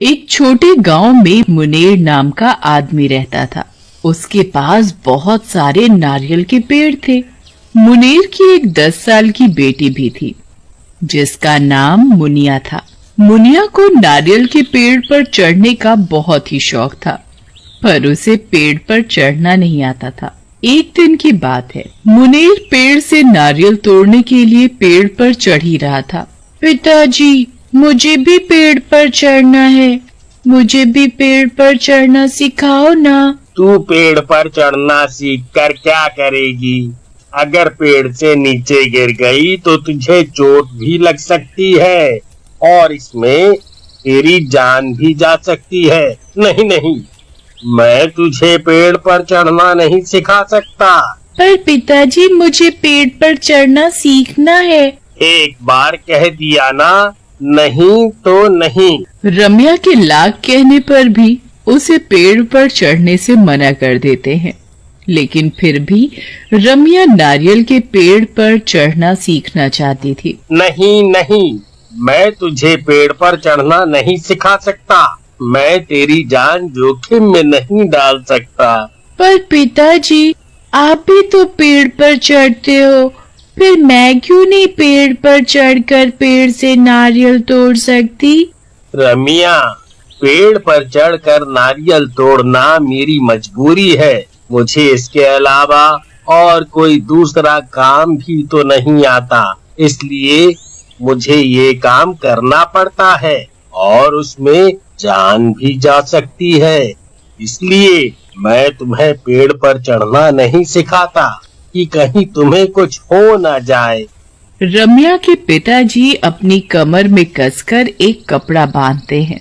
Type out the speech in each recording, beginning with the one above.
एक छोटे गांव में मुनेर नाम का आदमी रहता था। उसके पास बहुत सारे नारियल के पेड़ थे। मुनेर की एक 10 साल की बेटी भी थी जिसका नाम मुनिया था। मुनिया को नारियल के पेड़ पर चढ़ने का बहुत ही शौक था, पर उसे पेड़ पर चढ़ना नहीं आता था। एक दिन की बात है, मुनेर पेड़ से नारियल तोड़ने के लिए पेड़ पर चढ़ ही रहा था। पिताजी, मुझे भी पेड़ पर चढ़ना है, मुझे भी पेड़ पर चढ़ना सिखाओ ना। तू पेड़ पर चढ़ना सीख कर क्या करेगी? अगर पेड़ से नीचे गिर गई तो तुझे चोट भी लग सकती है और इसमें तेरी जान भी जा सकती है। नहीं नहीं, मैं तुझे पेड़ पर चढ़ना नहीं सिखा सकता। पर पिताजी, मुझे पेड़ पर चढ़ना सीखना है। एक बार कह दिया ना, नहीं तो नहीं। रम्या के लाख कहने पर भी उसे पेड़ पर चढ़ने से मना कर देते हैं, लेकिन फिर भी रम्या नारियल के पेड़ पर चढ़ना सीखना चाहती थी। नहीं नहीं, मैं तुझे पेड़ पर चढ़ना नहीं सिखा सकता। मैं तेरी जान जोखिम में नहीं डाल सकता। पर पिताजी, आप भी तो पेड़ पर चढ़ते हो, फिर मैं क्यों नहीं पेड़ पर चढ़कर पेड़ से नारियल तोड़ सकती? रमिया, पेड़ पर चढ़कर नारियल तोड़ना मेरी मजबूरी है। मुझे इसके अलावा और कोई दूसरा काम भी तो नहीं आता, इसलिए मुझे ये काम करना पड़ता है और उसमें जान भी जा सकती है। इसलिए मैं तुम्हें पेड़ पर चढ़ना नहीं सिखाता कि कहीं तुम्हें कुछ हो न जाए। रम्या के पिताजी अपनी कमर में कसकर एक कपड़ा बांधते हैं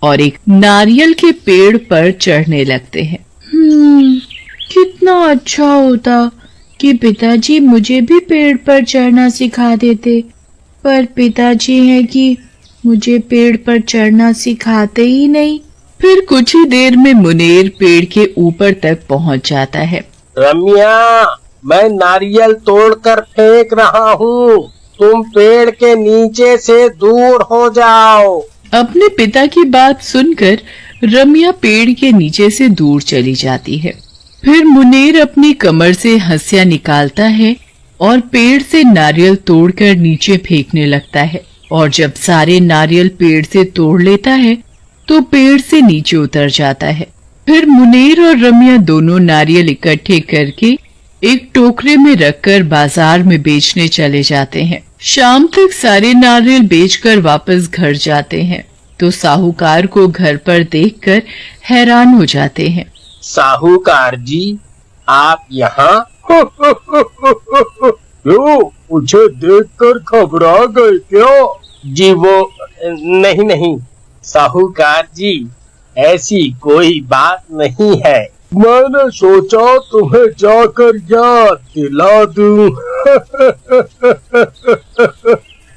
और एक नारियल के पेड़ पर चढ़ने लगते हैं। कितना अच्छा होता कि पिताजी मुझे भी पेड़ पर चढ़ना सिखा देते, पर पिताजी हैं कि मुझे पेड़ पर चढ़ना सिखाते ही नहीं। फिर कुछ ही देर में मुनेर पेड़ के ऊपर तक पहुंच जाता है। रम्या, मैं नारियल तोड़कर फेंक रहा हूँ, तुम पेड़ के नीचे से दूर हो जाओ। अपने पिता की बात सुनकर रम्या पेड़ के नीचे से दूर चली जाती है। फिर मुनेर अपनी कमर से हंसिया निकालता है और पेड़ से नारियल तोड़कर नीचे फेंकने लगता है, और जब सारे नारियल पेड़ से तोड़ लेता है तो पेड़ से नीचे उतर जाता है। फिर मुनेर और रम्या दोनों नारियल इकट्ठे करके एक टोकरे में रखकर बाजार में बेचने चले जाते हैं। शाम तक सारे नारियल बेचकर वापस घर जाते हैं तो साहूकार को घर पर देखकर हैरान हो जाते हैं। साहूकार जी, आप यहाँ? क्यों, मुझे देखकर घबरा गए क्या? जी वो नहीं नहीं साहूकार जी, ऐसी कोई बात नहीं है। मैंने सोचा तुम्हें जाकर याद दिला दूं।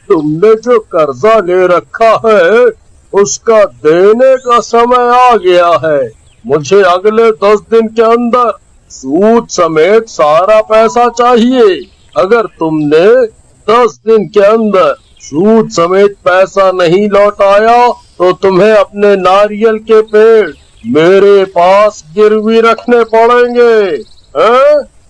तुमने जो कर्जा ले रखा है उसका देने का समय आ गया है। मुझे अगले 10 दिन के अंदर सूद समेत सारा पैसा चाहिए। अगर तुमने 10 दिन के अंदर सूद समेत पैसा नहीं लौटाया तो तुम्हें अपने नारियल के पेड़ मेरे पास गिरवी रखने पड़ेंगे।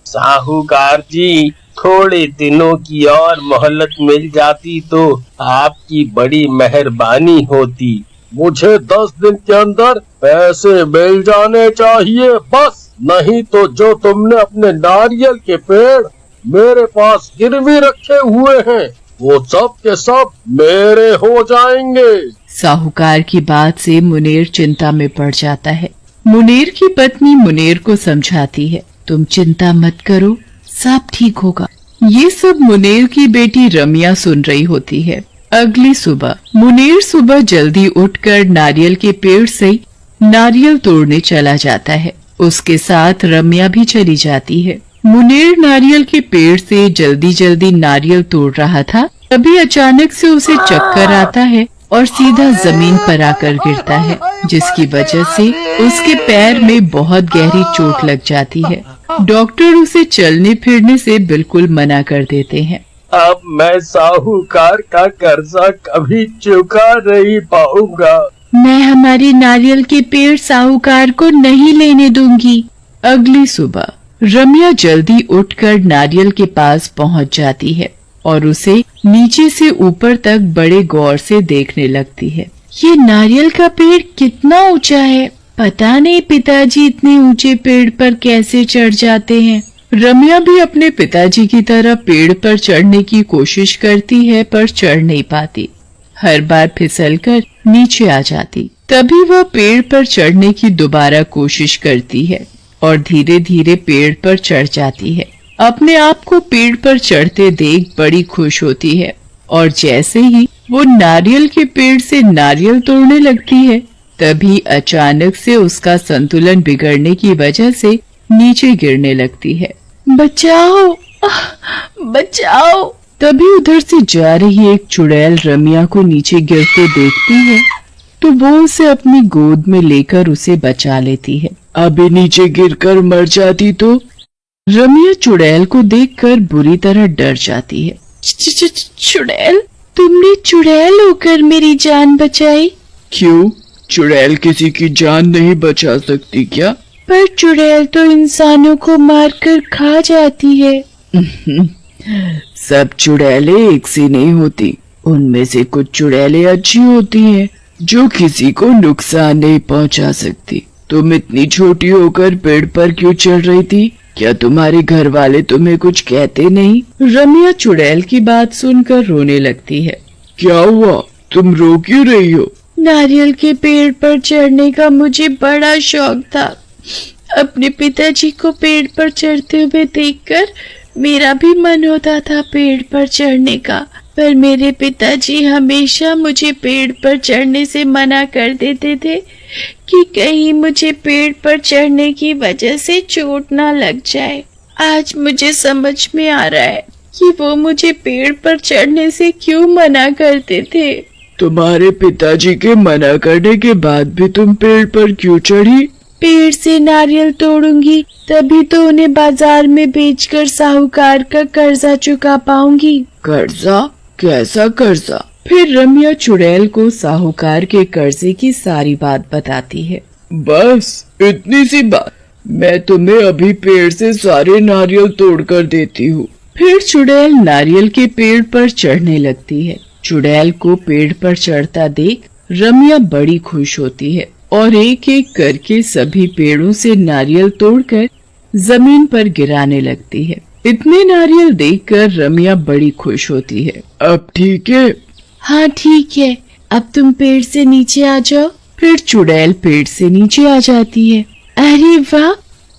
साहूकार जी, थोड़े दिनों की और मोहलत मिल जाती तो आपकी बड़ी मेहरबानी होती। मुझे 10 दिन के अंदर पैसे मिल जाने चाहिए बस, नहीं तो जो तुमने अपने नारियल के पेड़ मेरे पास गिरवी रखे हुए हैं वो सब के सब मेरे हो जाएंगे। साहूकार की बात से मुनेर चिंता में पड़ जाता है। मुनेर की पत्नी मुनेर को समझाती है, तुम चिंता मत करो, सब ठीक होगा। ये सब मुनेर की बेटी रम्या सुन रही होती है। अगली सुबह मुनेर सुबह जल्दी उठकर नारियल के पेड़ से नारियल तोड़ने चला जाता है। उसके साथ रम्या भी चली जाती है। मुनेर नारियल के पेड़ से जल्दी जल्दी नारियल तोड़ रहा था, तभी अचानक से उसे चक्कर आता है और सीधा जमीन पर आकर गिरता है, जिसकी वजह से उसके पैर में बहुत गहरी चोट लग जाती है। डॉक्टर उसे चलने फिरने से बिल्कुल मना कर देते हैं। अब मैं साहूकार का कर्जा कभी चुका नहीं पाऊंगा। मैं हमारे नारियल के पेड़ साहूकार को नहीं लेने दूंगी। अगली सुबह रम्या जल्दी उठकर नारियल के पास पहुंच जाती है और उसे नीचे से ऊपर तक बड़े गौर से देखने लगती है। ये नारियल का पेड़ कितना ऊंचा है, पता नहीं पिताजी इतने ऊंचे पेड़ पर कैसे चढ़ जाते हैं। रम्या भी अपने पिताजी की तरह पेड़ पर चढ़ने की कोशिश करती है पर चढ़ नहीं पाती। हर बार फिसलकर नीचे आ जाती। तभी वह पेड़ पर चढ़ने की दोबारा कोशिश करती है और धीरे धीरे पेड़ पर चढ़ जाती है। अपने आप को पेड़ पर चढ़ते देख बड़ी खुश होती है और जैसे ही वो नारियल के पेड़ से नारियल तोड़ने लगती है, तभी अचानक से उसका संतुलन बिगड़ने की वजह से नीचे गिरने लगती है। बचाओ, बचाओ! तभी उधर से जा रही एक चुड़ैल रम्या को नीचे गिरते देखती है तो वो उसे अपनी गोद में लेकर उसे बचा लेती है। अभी नीचे गिरकर मर जाती तो? रम्या चुड़ैल को देखकर बुरी तरह डर जाती है। चुड़ैल, तुमने चुड़ैल होकर मेरी जान बचाई? क्यों, चुड़ैल किसी की जान नहीं बचा सकती क्या? पर चुड़ैल तो इंसानों को मारकर खा जाती है। सब चुड़ैलें एक सी नहीं होती, उनमें से कुछ चुड़ैलें अच्छी होती हैं जो किसी को नुकसान नहीं पहुंचा सकती। तुम इतनी छोटी होकर पेड़ पर क्यों चढ़ रही थी? क्या तुम्हारे घर वाले तुम्हें कुछ कहते नहीं? रम्या चुड़ैल की बात सुनकर रोने लगती है। क्या हुआ, तुम रो क्यों रही हो? नारियल के पेड़ पर चढ़ने का मुझे बड़ा शौक था। अपने पिताजी को पेड़ पर चढ़ते हुए देखकर मेरा भी मन होता था पेड़ पर चढ़ने का, पर मेरे पिताजी हमेशा मुझे पेड़ पर चढ़ने से मना कर देते थे कि कहीं मुझे पेड़ पर चढ़ने की वजह से चोट ना लग जाए। आज मुझे समझ में आ रहा है कि वो मुझे पेड़ पर चढ़ने से क्यों मना करते थे। तुम्हारे पिताजी के मना करने के बाद भी तुम पेड़ पर क्यों चढ़ी? पेड़ से नारियल तोड़ूंगी तभी तो उन्हें बाजार में बेचकर साहूकार का कर्जा चुका पाऊंगी। कर्जा? कैसा कर्जा? फिर रम्या चुड़ैल को साहूकार के कर्जे की सारी बात बताती है। बस इतनी सी बात? मैं तुम्हें अभी पेड़ से सारे नारियल तोड़कर देती हूँ। फिर चुड़ैल नारियल के पेड़ पर चढ़ने लगती है। चुड़ैल को पेड़ पर चढ़ता देख रम्या बड़ी खुश होती है और एक एक करके सभी पेड़ों से नारियल तोड़कर जमीन पर गिराने लगती है। इतने नारियल देखकर रम्या बड़ी खुश होती है। अब ठीक है? हाँ ठीक है, अब तुम पेड़ से नीचे आ जाओ। फिर चुड़ैल पेड़ से नीचे आ जाती है। अरे वाह,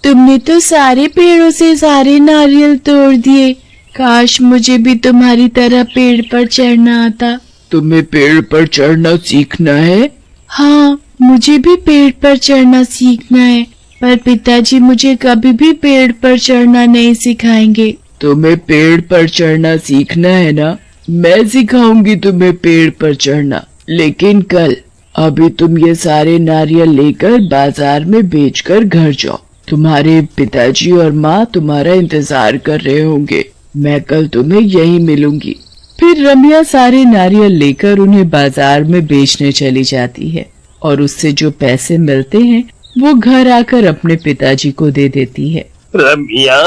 तुमने तो सारे पेड़ों से सारे नारियल तोड़ दिए। काश मुझे भी तुम्हारी तरह पेड़ पर चढ़ना आता। तुम्हें पेड़ पर चढ़ना सीखना है? हाँ, मुझे भी पेड़ पर चढ़ना सीखना है, पर पिताजी मुझे कभी भी पेड़ पर चढ़ना नहीं सिखाएंगे। तुम्हें पेड़ पर चढ़ना सीखना है ना? मैं सिखाऊंगी तुम्हें पेड़ पर चढ़ना, लेकिन कल। अभी तुम ये सारे नारियल लेकर बाजार में बेचकर घर जाओ। तुम्हारे पिताजी और माँ तुम्हारा इंतजार कर रहे होंगे। मैं कल तुम्हें यहीं मिलूंगी। फिर रम्या सारे नारियल लेकर उन्हें बाजार में बेचने चली जाती है और उससे जो पैसे मिलते हैं वो घर आकर अपने पिताजी को दे देती है। रम्या,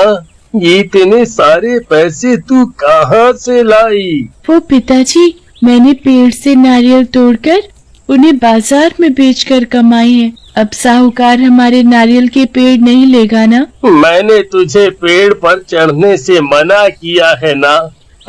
ये इतने सारे पैसे तू कहाँ से लाई? वो पिताजी, मैंने पेड़ से नारियल तोड़कर उन्हें बाजार में बेचकर कमाए हैं। अब साहूकार हमारे नारियल के पेड़ नहीं लेगा ना? मैंने तुझे पेड़ पर चढ़ने से मना किया है ना?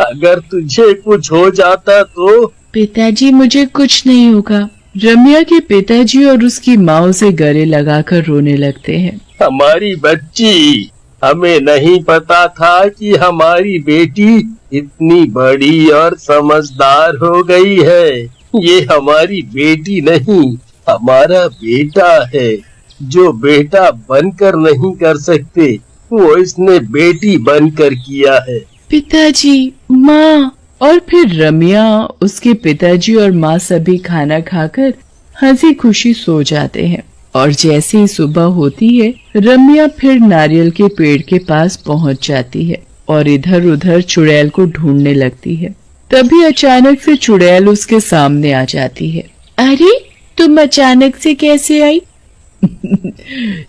अगर तुझे कुछ हो जाता तो? पिताजी, मुझे कुछ नहीं होगा। रम्या के पिताजी और उसकी माँ उसे गले लगाकर रोने लगते हैं। हमारी बच्ची, हमें नहीं पता था कि हमारी बेटी इतनी बड़ी और समझदार हो गई है। ये हमारी बेटी नहीं, हमारा बेटा है। जो बेटा बनकर नहीं कर सकते, वो इसने बेटी बनकर किया है। पिताजी, माँ। और फिर रम्या, उसके पिताजी और माँ सभी खाना खाकर हंसी खुशी सो जाते हैं। और जैसे ही सुबह होती है, रम्या फिर नारियल के पेड़ के पास पहुँच जाती है और इधर उधर चुड़ैल को ढूंढने लगती है। तभी अचानक से चुड़ैल उसके सामने आ जाती है। अरे, तुम अचानक से कैसे आई?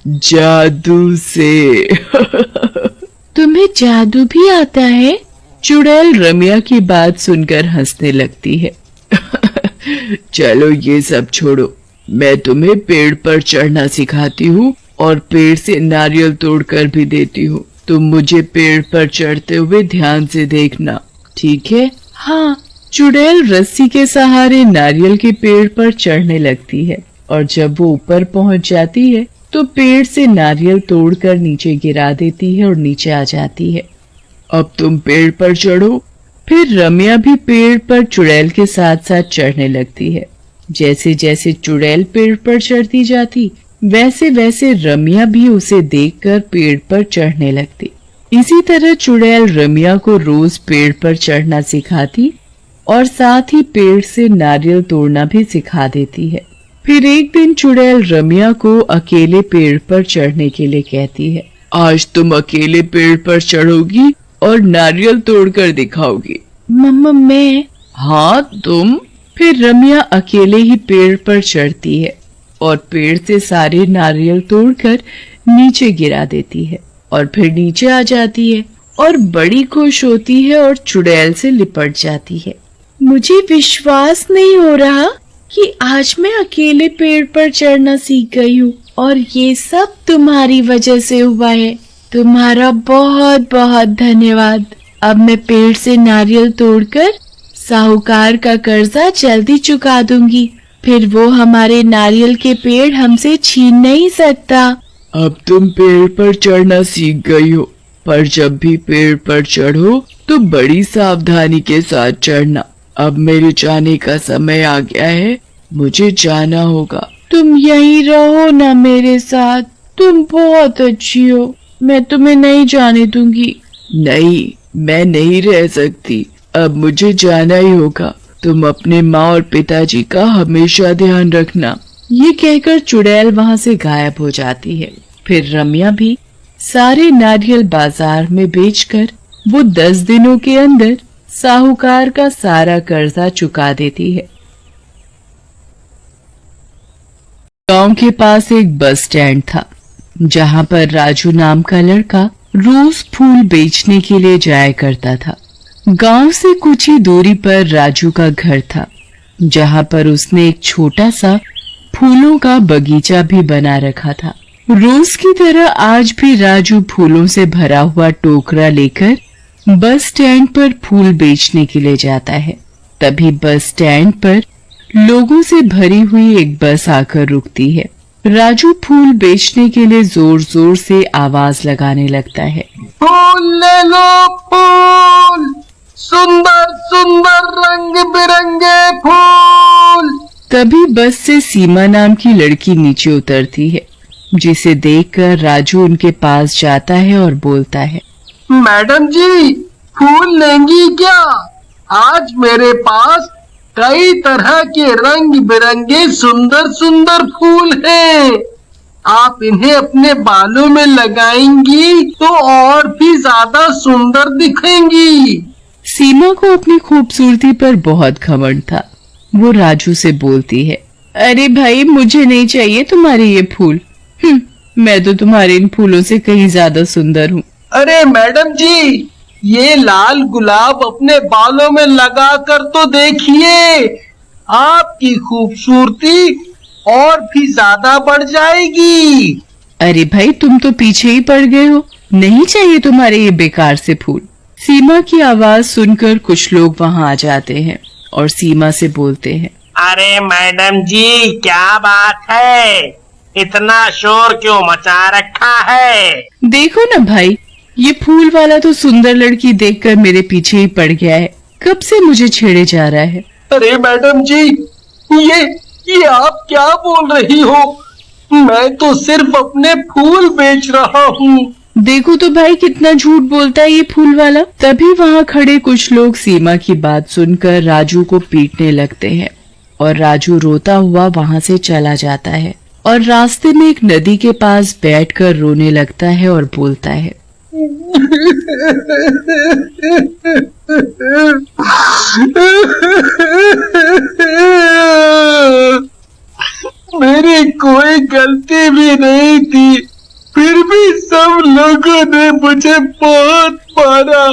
जादू से। तुम्हें जादू भी आता है? चुड़ैल रम्या की बात सुनकर हंसने लगती है। चलो ये सब छोड़ो, मैं तुम्हें पेड़ पर चढ़ना सिखाती हूँ और पेड़ से नारियल तोड़कर भी देती हूँ। तुम मुझे पेड़ पर चढ़ते हुए ध्यान से देखना, ठीक है? हाँ। चुड़ैल रस्सी के सहारे नारियल के पेड़ पर चढ़ने लगती है और जब वो ऊपर पहुंच जाती है तो पेड़ से नारियल तोड़कर नीचे गिरा देती है और नीचे आ जाती है। अब तुम पेड़ पर चढ़ो। फिर रम्या भी पेड़ पर चुड़ैल के साथ साथ चढ़ने लगती है। जैसे जैसे चुड़ैल पेड़ पर चढ़ती जाती वैसे वैसे रम्या भी उसे देखकर पेड़ पर चढ़ने लगती। इसी तरह चुड़ैल रम्या को रोज पेड़ पर चढ़ना सिखाती और साथ ही पेड़ से नारियल तोड़ना भी सिखा देती है। फिर एक दिन चुड़ैल रम्या को अकेले पेड़ पर चढ़ने के लिए कहती है। आज तुम अकेले पेड़ पर चढ़ोगी और नारियल तोड़कर दिखाओगी। मम्मा मैं? हाँ तुम। फिर रम्या अकेले ही पेड़ पर चढ़ती है और पेड़ से सारे नारियल तोड़कर नीचे गिरा देती है और फिर नीचे आ जाती है और बड़ी खुश होती है और चुड़ैल से लिपट जाती है। मुझे विश्वास नहीं हो रहा कि आज मैं अकेले पेड़ पर चढ़ना सीख गई हूँ और ये सब तुम्हारी वजह से हुआ है। तुम्हारा बहुत बहुत धन्यवाद। अब मैं पेड़ से नारियल तोड़कर साहूकार का कर्जा जल्दी चुका दूंगी, फिर वो हमारे नारियल के पेड़ हमसे छीन नहीं सकता। अब तुम पेड़ पर चढ़ना सीख गई हो, पर जब भी पेड़ पर चढ़ो तो बड़ी सावधानी के साथ चढ़ना। अब मेरे जाने का समय आ गया है, मुझे जाना होगा। तुम यहीं रहो ना मेरे साथ, तुम बहुत अच्छी हो, मैं तुम्हें नहीं जाने दूंगी। नहीं, मैं नहीं रह सकती, अब मुझे जाना ही होगा। तुम अपने माँ और पिताजी का हमेशा ध्यान रखना। ये कहकर चुड़ैल वहाँ से गायब हो जाती है। फिर रम्या भी सारे नारियल बाजार में बेचकर वो 10 दिनों के अंदर साहूकार का सारा कर्जा चुका देती है। गांव के पास एक बस स्टैंड था जहां पर राजू नाम का लड़का रोज फूल बेचने के लिए जाया करता था। गांव से कुछ ही दूरी पर राजू का घर था जहां पर उसने एक छोटा सा फूलों का बगीचा भी बना रखा था। रोज की तरह आज भी राजू फूलों से भरा हुआ टोकरा लेकर बस स्टैंड पर फूल बेचने के लिए जाता है। तभी बस स्टैंड पर लोगों से भरी हुई एक बस आकर रुकती है। राजू फूल बेचने के लिए जोर जोर से आवाज लगाने लगता है। फूल ले लो फूल, सुंदर सुंदर रंग बिरंगे फूल। तभी बस से सीमा नाम की लड़की नीचे उतरती है, जिसे देखकर राजू उनके पास जाता है और बोलता है, मैडम जी, फूल लेंगी क्या? आज मेरे पास कई तरह के रंग बिरंगे सुंदर सुंदर फूल हैं। आप इन्हें अपने बालों में लगाएंगी तो और भी ज्यादा सुंदर दिखेंगी। सीमा को अपनी खूबसूरती पर घमंड था। वो राजू से बोलती है, अरे भाई, मुझे नहीं चाहिए तुम्हारे ये फूल। मैं तो तुम्हारे इन फूलों से कहीं ज्यादा सुंदर हूँ। अरे मैडम जी, ये लाल गुलाब अपने बालों में लगाकर तो देखिए, आपकी खूबसूरती और भी ज्यादा बढ़ जाएगी। अरे भाई, तुम तो पीछे ही पड़ गए हो, नहीं चाहिए तुम्हारे ये बेकार से फूल। सीमा की आवाज सुनकर कुछ लोग वहाँ आ जाते हैं और सीमा से बोलते हैं, अरे मैडम जी, क्या बात है? इतना शोर क्यों मचा रखा है? देखो ना भाई, ये फूल वाला तो सुंदर लड़की देखकर मेरे पीछे ही पड़ गया है, कब से मुझे छेड़े जा रहा है। अरे मैडम जी, ये आप क्या बोल रही हो? मैं तो सिर्फ अपने फूल बेच रहा हूँ। देखो तो भाई, कितना झूठ बोलता है ये फूल वाला। तभी वहाँ खड़े कुछ लोग सीमा की बात सुनकर राजू को पीटने लगते हैं और राजू रोता हुआ वहाँ से चला जाता है और रास्ते में एक नदी के पास बैठकर रोने लगता है और बोलता है, मेरी कोई गलती भी नहीं थी, फिर भी सब लोगों ने मुझे बहुत मारा।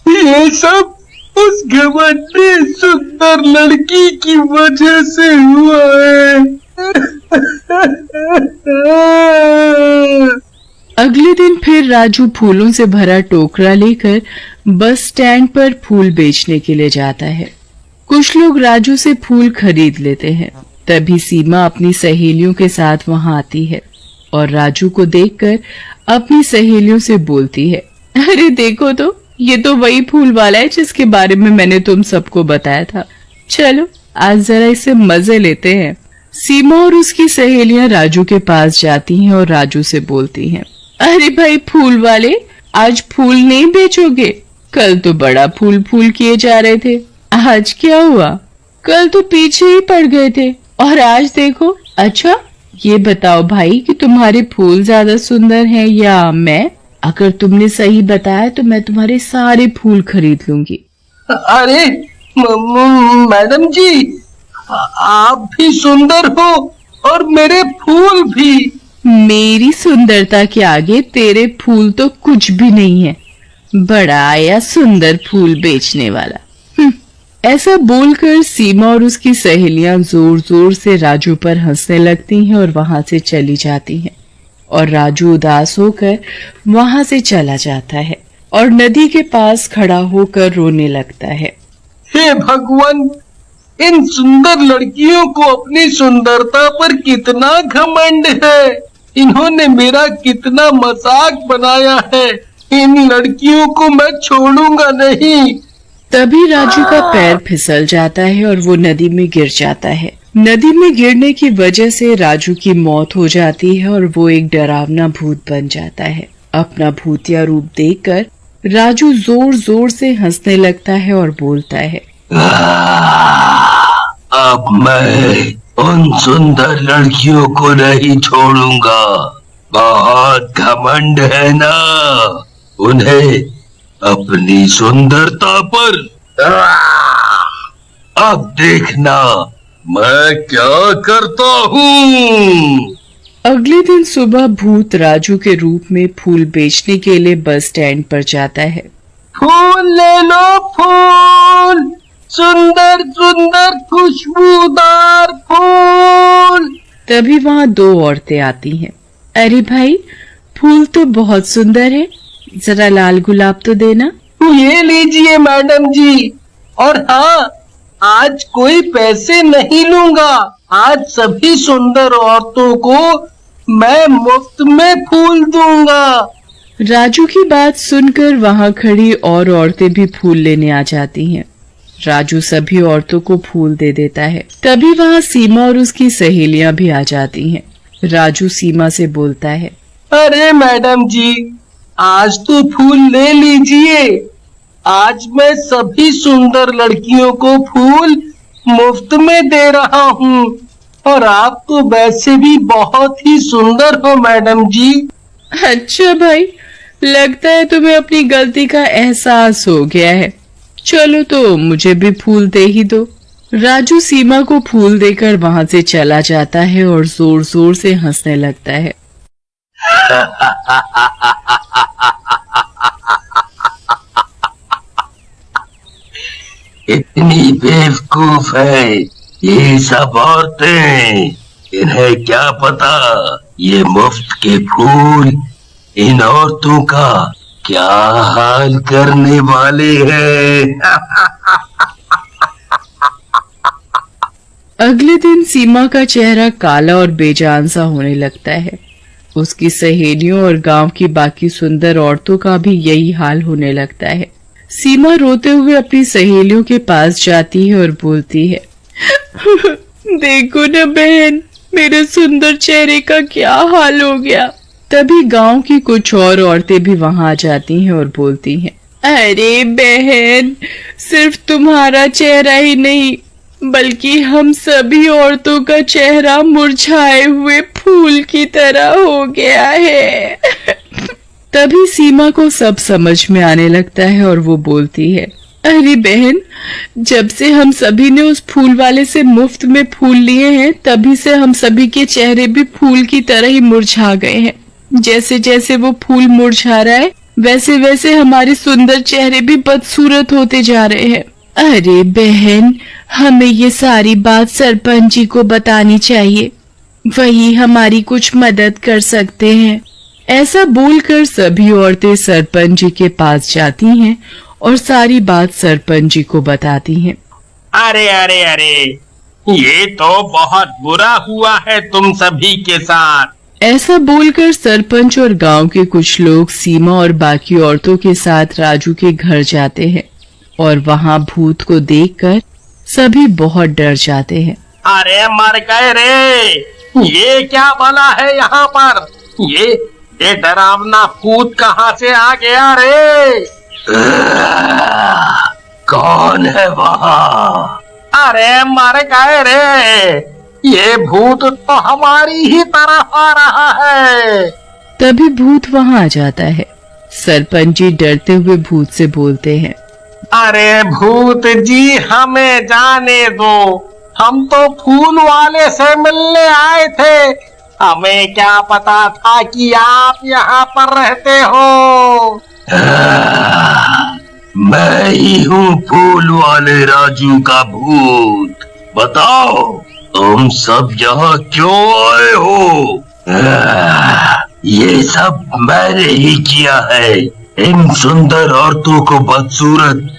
ये सब उस घमंडी सुंदर लड़की की वजह से हुआ है। अगले दिन फिर राजू फूलों से भरा टोकरा लेकर बस स्टैंड पर फूल बेचने के लिए जाता है। कुछ लोग राजू से फूल खरीद लेते हैं। तभी सीमा अपनी सहेलियों के साथ वहां आती है और राजू को देखकर अपनी सहेलियों से बोलती है, अरे देखो तो, ये तो वही फूल वाला है जिसके बारे में मैंने तुम सबको बताया था। चलो आज जरा इससे मजे लेते हैं। सीमा और उसकी सहेलियां राजू के पास जाती हैं और राजू से बोलती हैं, अरे भाई फूल वाले, आज फूल नहीं बेचोगे? कल तो बड़ा फूल फूल किए जा रहे थे, आज क्या हुआ? कल तो पीछे ही पड़ गए थे और आज देखो। अच्छा ये बताओ भाई कि तुम्हारे फूल ज्यादा सुंदर हैं या मैं? अगर तुमने सही बताया तो मैं तुम्हारे सारे फूल खरीद लूंगी। अरे मैडम जी, आप भी सुंदर हो और मेरे फूल भी। मेरी सुंदरता के आगे तेरे फूल तो कुछ भी नहीं है, बड़ा आया सुंदर फूल बेचने वाला। ऐसा बोलकर सीमा और उसकी सहेलियां जोर जोर से राजू पर हंसने लगती हैं और वहां से चली जाती हैं। और राजू उदास होकर वहां से चला जाता है और नदी के पास खड़ा होकर रोने लगता है। हे भगवान, इन सुंदर लड़कियों को अपनी सुंदरता पर कितना घमंड है। इन्होंने मेरा कितना मजाक बनाया है। इन लड़कियों को मैं छोड़ूंगा नहीं। तभी राजू का पैर फिसल जाता है और वो नदी में गिर जाता है। नदी में गिरने की वजह से राजू की मौत हो जाती है और वो एक डरावना भूत बन जाता है। अपना भूतिया रूप देखकर राजू जोर जोर से हंसने लगता है और बोलता है, अब मैं उन सुंदर लड़कियों को नहीं छोड़ूंगा। बहुत घमंड है ना उन्हें अपनी सुंदरता पर। अब देखना मैं क्या करता हूँ। अगले दिन सुबह भूत राजू के रूप में फूल बेचने के लिए बस स्टैंड पर जाता है। फूल ले लो, फूल, सुंदर सुंदर खुशबूदार फूल। तभी वहाँ दो औरतें आती हैं। अरे भाई, फूल तो बहुत सुंदर है, जरा लाल गुलाब तो देना। ये लीजिए मैडम जी, और हाँ, आज कोई पैसे नहीं लूंगा। आज सभी सुंदर औरतों को मैं मुफ्त में फूल दूंगा। राजू की बात सुनकर वहाँ खड़ी और औरतें भी फूल लेने आ जाती हैं। राजू सभी औरतों को फूल दे देता है। तभी वहाँ सीमा और उसकी सहेलियां भी आ जाती हैं। राजू सीमा से बोलता है, अरे मैडम जी, आज तो फूल ले लीजिए। आज मैं सभी सुंदर लड़कियों को फूल मुफ्त में दे रहा हूँ। और आप तो वैसे भी बहुत ही सुंदर हो मैडम जी। अच्छा भाई, लगता है तुम्हें अपनी गलती का एहसास हो गया है। चलो तो मुझे भी फूल दे ही दो। राजू सीमा को फूल देकर वहां से चला जाता है और जोर जोर से हंसने लगता है। इतनी बेवकूफ है ये सब औरतें, इन्हें क्या पता ये मुफ्त के फूल इन औरतों का क्या हाल करने वाले हैं। अगले दिन सीमा का चेहरा काला और बेजान सा होने लगता है। उसकी सहेलियों और गांव की बाकी सुंदर औरतों का भी यही हाल होने लगता है। सीमा रोते हुए अपनी सहेलियों के पास जाती है और बोलती है, देखो न बहन, मेरे सुंदर चेहरे का क्या हाल हो गया। तभी गांव की कुछ और औरतें भी वहां आ जाती हैं और बोलती हैं, अरे बहन, सिर्फ तुम्हारा चेहरा ही नहीं बल्कि हम सभी औरतों का चेहरा मुरझाए हुए फूल की तरह हो गया है। तभी सीमा को सब समझ में आने लगता है और वो बोलती है, अरे बहन, जब से हम सभी ने उस फूल वाले से मुफ्त में फूल लिए हैं, तभी से हम सभी के चेहरे भी फूल की तरह ही मुरझा गए हैं। जैसे जैसे वो फूल मुरझा रहा है, वैसे वैसे हमारे सुंदर चेहरे भी बदसूरत होते जा रहे हैं। अरे बहन, हमें ये सारी बात सरपंच जी को बतानी चाहिए, वही हमारी कुछ मदद कर सकते हैं। ऐसा बोलकर सभी औरतें सरपंच जी के पास जाती हैं और सारी बात सरपंच जी को बताती हैं। अरे अरे अरे, ये तो बहुत बुरा हुआ है तुम सभी के साथ। ऐसा बोलकर सरपंच और गांव के कुछ लोग सीमा और बाकी औरतों के साथ राजू के घर जाते हैं और वहां भूत को देखकर सभी बहुत डर जाते हैं। अरे मर गए रे, ये क्या बना है यहाँ पर? ये डरावना भूत कहाँ से आ गया रे? कौन है वहाँ? अरे मर गए रे, ये भूत तो हमारी ही तरफ आ रहा है। तभी भूत वहां आ जाता है। सरपंच जी डरते हुए भूत से बोलते हैं, अरे भूत जी, हमें जाने दो, हम तो फूल वाले से मिलने आए थे। हमें क्या पता था कि आप यहाँ पर रहते हो। मैं ही हूँ फूल वाले राजू का भूत। बताओ, तुम सब यहाँ क्यों आए हो? ये सब मैंने ही किया है। इन सुंदर औरतों को बदसूरत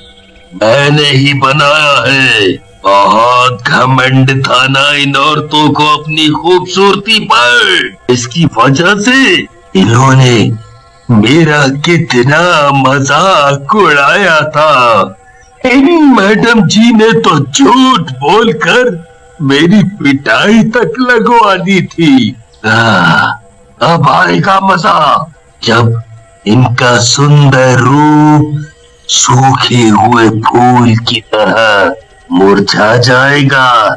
मैंने ही बनाया है। बहुत घमंड था ना इन औरतों को अपनी खूबसूरती पर। इसकी वजह से इन्होंने मेरा कितना मजाक उड़ाया था। इन मैडम जी ने तो झूठ बोलकर मेरी पिटाई तक लगवा दी थी। अब आएगा मजा, जब इनका सुंदर रूप सूखे हुए फूल की तरह मुरझा जाएगा।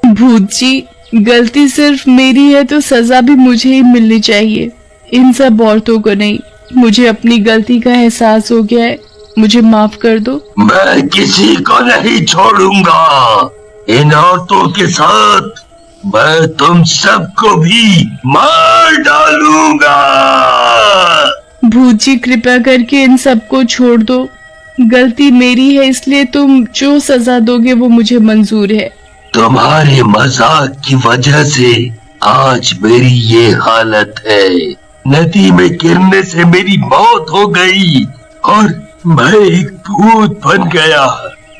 भूत जी, गलती सिर्फ मेरी है तो सजा भी मुझे ही मिलनी चाहिए, इन सब औरतों को नहीं। मुझे अपनी गलती का एहसास हो गया है, मुझे माफ कर दो। मैं किसी को नहीं छोड़ूंगा। इन औरतों के साथ मैं तुम सबको भी मार डालूंगा। भूत जी, कृपया करके इन सबको छोड़ दो। गलती मेरी है, इसलिए तुम जो सजा दोगे वो मुझे मंजूर है। तुम्हारे मजाक की वजह से आज मेरी ये हालत है। नदी में गिरने से मेरी मौत हो गई और मैं एक भूत बन गया।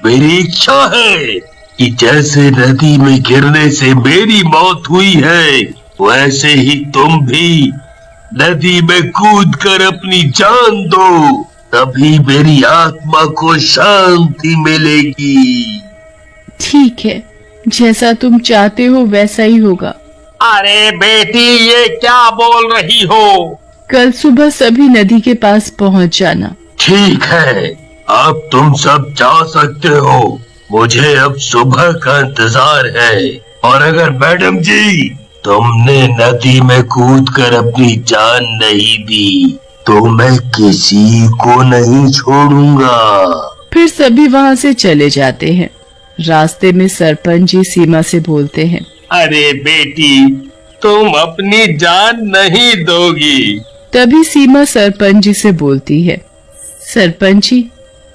मेरी इच्छा है कि जैसे नदी में गिरने से मेरी मौत हुई है, वैसे ही तुम भी नदी में कूद कर अपनी जान दो, तभी मेरी आत्मा को शांति मिलेगी। ठीक है, जैसा तुम चाहते हो वैसा ही होगा। अरे बेटी, ये क्या बोल रही हो? कल सुबह सभी नदी के पास पहुंच जाना। ठीक है, अब तुम सब जा सकते हो। मुझे अब सुबह का इंतजार है। और अगर मैडम जी तुमने नदी में कूदकर अपनी जान नहीं दी तो मैं किसी को नहीं छोड़ूंगा। फिर सभी वहां से चले जाते हैं। रास्ते में सरपंच जी सीमा से बोलते हैं, अरे बेटी, तुम अपनी जान नहीं दोगी। तभी सीमा सरपंच जी से बोलती है, सरपंच जी,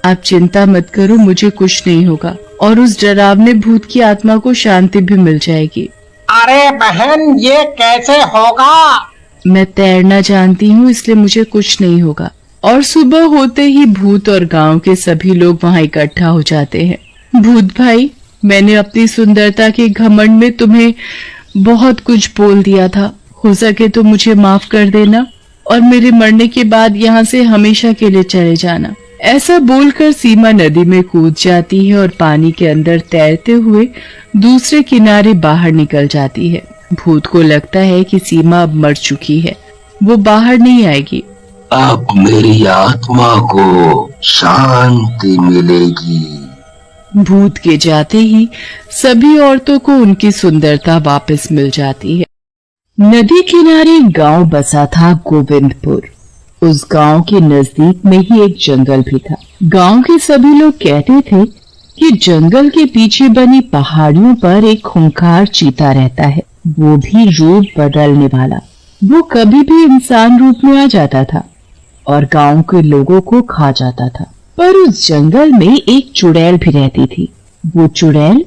आप चिंता मत करो, मुझे कुछ नहीं होगा और उस डरावने भूत की आत्मा को शांति भी मिल जाएगी। अरे बहन, ये कैसे होगा? मैं तैरना जानती हूँ, इसलिए मुझे कुछ नहीं होगा। और सुबह होते ही भूत और गांव के सभी लोग वहाँ इकट्ठा हो जाते हैं। भूत भाई, मैंने अपनी सुंदरता के घमंड में तुम्हें बहुत कुछ बोल दिया था, हो सके तो मुझे माफ कर देना और मेरे मरने के बाद यहाँ से हमेशा के लिए चले जाना। ऐसा बोलकर सीमा नदी में कूद जाती है और पानी के अंदर तैरते हुए दूसरे किनारे बाहर निकल जाती है। भूत को लगता है कि सीमा अब मर चुकी है, वो बाहर नहीं आएगी। अब मेरी आत्मा को शांति मिलेगी। भूत के जाते ही सभी औरतों को उनकी सुंदरता वापस मिल जाती है। नदी किनारे एक गांव बसा था, गोविंदपुर। उस गांव के नजदीक में ही एक जंगल भी था। गांव के सभी लोग कहते थे कि जंगल के पीछे बनी पहाड़ियों पर एक खूंखार चीता रहता है, वो भी रूप बदलने वाला। वो कभी भी इंसान रूप में आ जाता था और गांव के लोगों को खा जाता था। पर उस जंगल में एक चुड़ैल भी रहती थी। वो चुड़ैल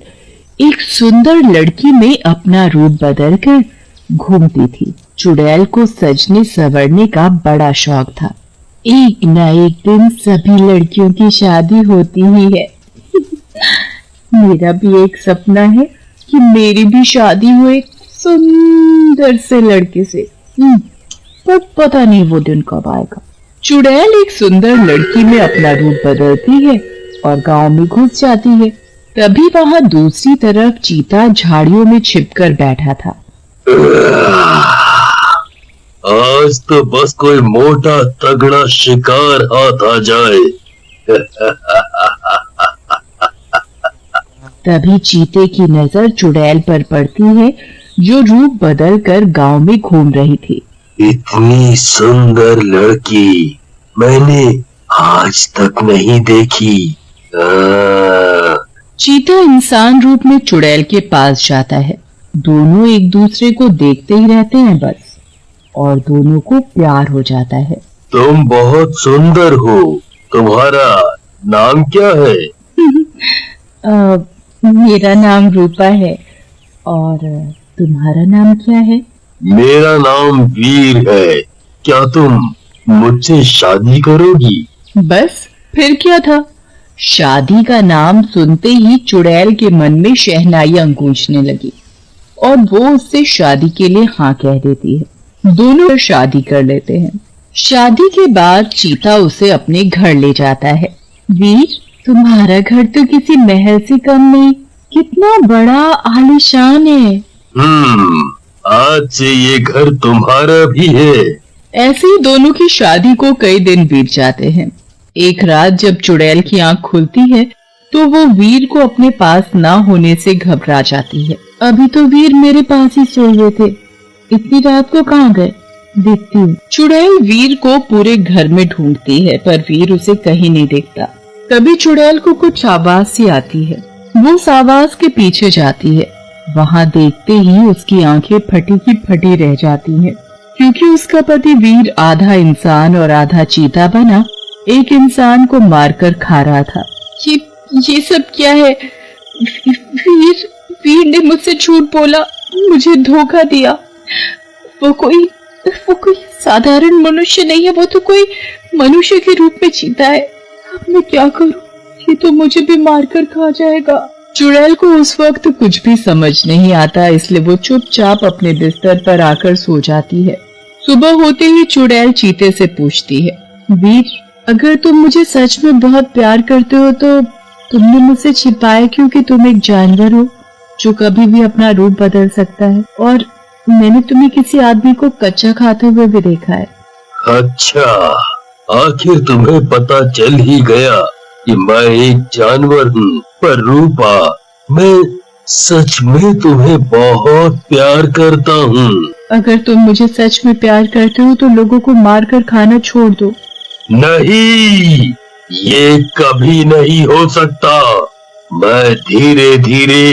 एक सुंदर लड़की में अपना रूप बदलकर घूमती थी। चुड़ैल को सजने संवरने का बड़ा शौक था। एक न एक दिन सभी लड़कियों की शादी होती ही है। मेरा भी एक सपना है कि मेरी भी शादी हो एक सुंदर से लड़के से। पर पता नहीं वो दिन कब आएगा। चुड़ैल एक सुंदर लड़की में अपना रूप बदलती है और गांव में घुस जाती है। तभी वहां दूसरी तरफ चीता झाड़ियों में छिपकर बैठा था। आज तो बस कोई मोटा तगड़ा शिकार हाथ आ जाए। तभी चीते की नजर चुड़ैल पर पड़ती है, जो रूप बदलकर गांव में घूम रही थी। इतनी सुंदर लड़की मैंने आज तक नहीं देखी। चीता इंसान रूप में चुड़ैल के पास जाता है। दोनों एक दूसरे को देखते ही रहते हैं बस, और दोनों को प्यार हो जाता है। तुम बहुत सुंदर हो, तुम्हारा नाम क्या है? मेरा नाम रूपा है, और तुम्हारा नाम क्या है? मेरा नाम वीर है। क्या तुम मुझसे शादी करोगी? बस फिर क्या था। शादी का नाम सुनते ही चुड़ैल के मन में शहनाइयां गूंजने लगी और वो उससे शादी के लिए हाँ कह देती है। दोनों शादी कर लेते हैं। शादी के बाद चीता उसे अपने घर ले जाता है। वीर, तुम्हारा घर तो किसी महल से कम नहीं, कितना बड़ा आलीशान है। आज से ये घर तुम्हारा भी है। ऐसे ही दोनों की शादी को कई दिन बीत जाते हैं। एक रात जब चुड़ैल की आंख खुलती है तो वो वीर को अपने पास ना होने से घबरा जाती है। अभी तो वीर मेरे पास ही सो रहे थे, इतनी रात को कहाँ गए? देखती हूँ। चुड़ैल वीर को पूरे घर में ढूंढती है, पर वीर उसे कहीं नहीं देखता। तभी चुड़ैल को कुछ आवाज सी आती है। वो उस आवाज के पीछे जाती है। वहां देखते ही उसकी आंखें फटी की फटी रह जाती हैं, क्योंकि उसका पति वीर आधा इंसान और आधा चीता बना एक इंसान को मारकर खा रहा था। ये सब क्या है? वीर ने मुझसे झूठ बोला, मुझे धोखा दिया। वो कोई साधारण मनुष्य नहीं है, वो तो कोई मनुष्य के रूप में जीता है। अब मैं क्या करूं? ये तो मुझे भी मारकर खा जाएगा। चुड़ैल को उस वक्त कुछ भी समझ नहीं आता, इसलिए वो चुपचाप अपने बिस्तर पर आकर सो जाती है। सुबह होते ही चुड़ैल चीते से पूछती है, वीर, अगर तुम मुझे सच में बहुत प्यार करते हो तो तुमने मुझसे छिपाया क्यों कि तुम एक जानवर हो जो कभी भी अपना रूप बदल सकता है, और मैंने तुम्हें किसी आदमी को कच्चा खाते हुए भी देखा है। अच्छा, आखिर तुम्हें पता चल ही गया कि मैं एक जानवर हूँ। पर रूपा, मैं सच में तुम्हें बहुत प्यार करता हूँ। अगर तुम मुझे सच में प्यार करते हो तो लोगों को मारकर खाना छोड़ दो। नहीं, ये कभी नहीं हो सकता। मैं धीरे धीरे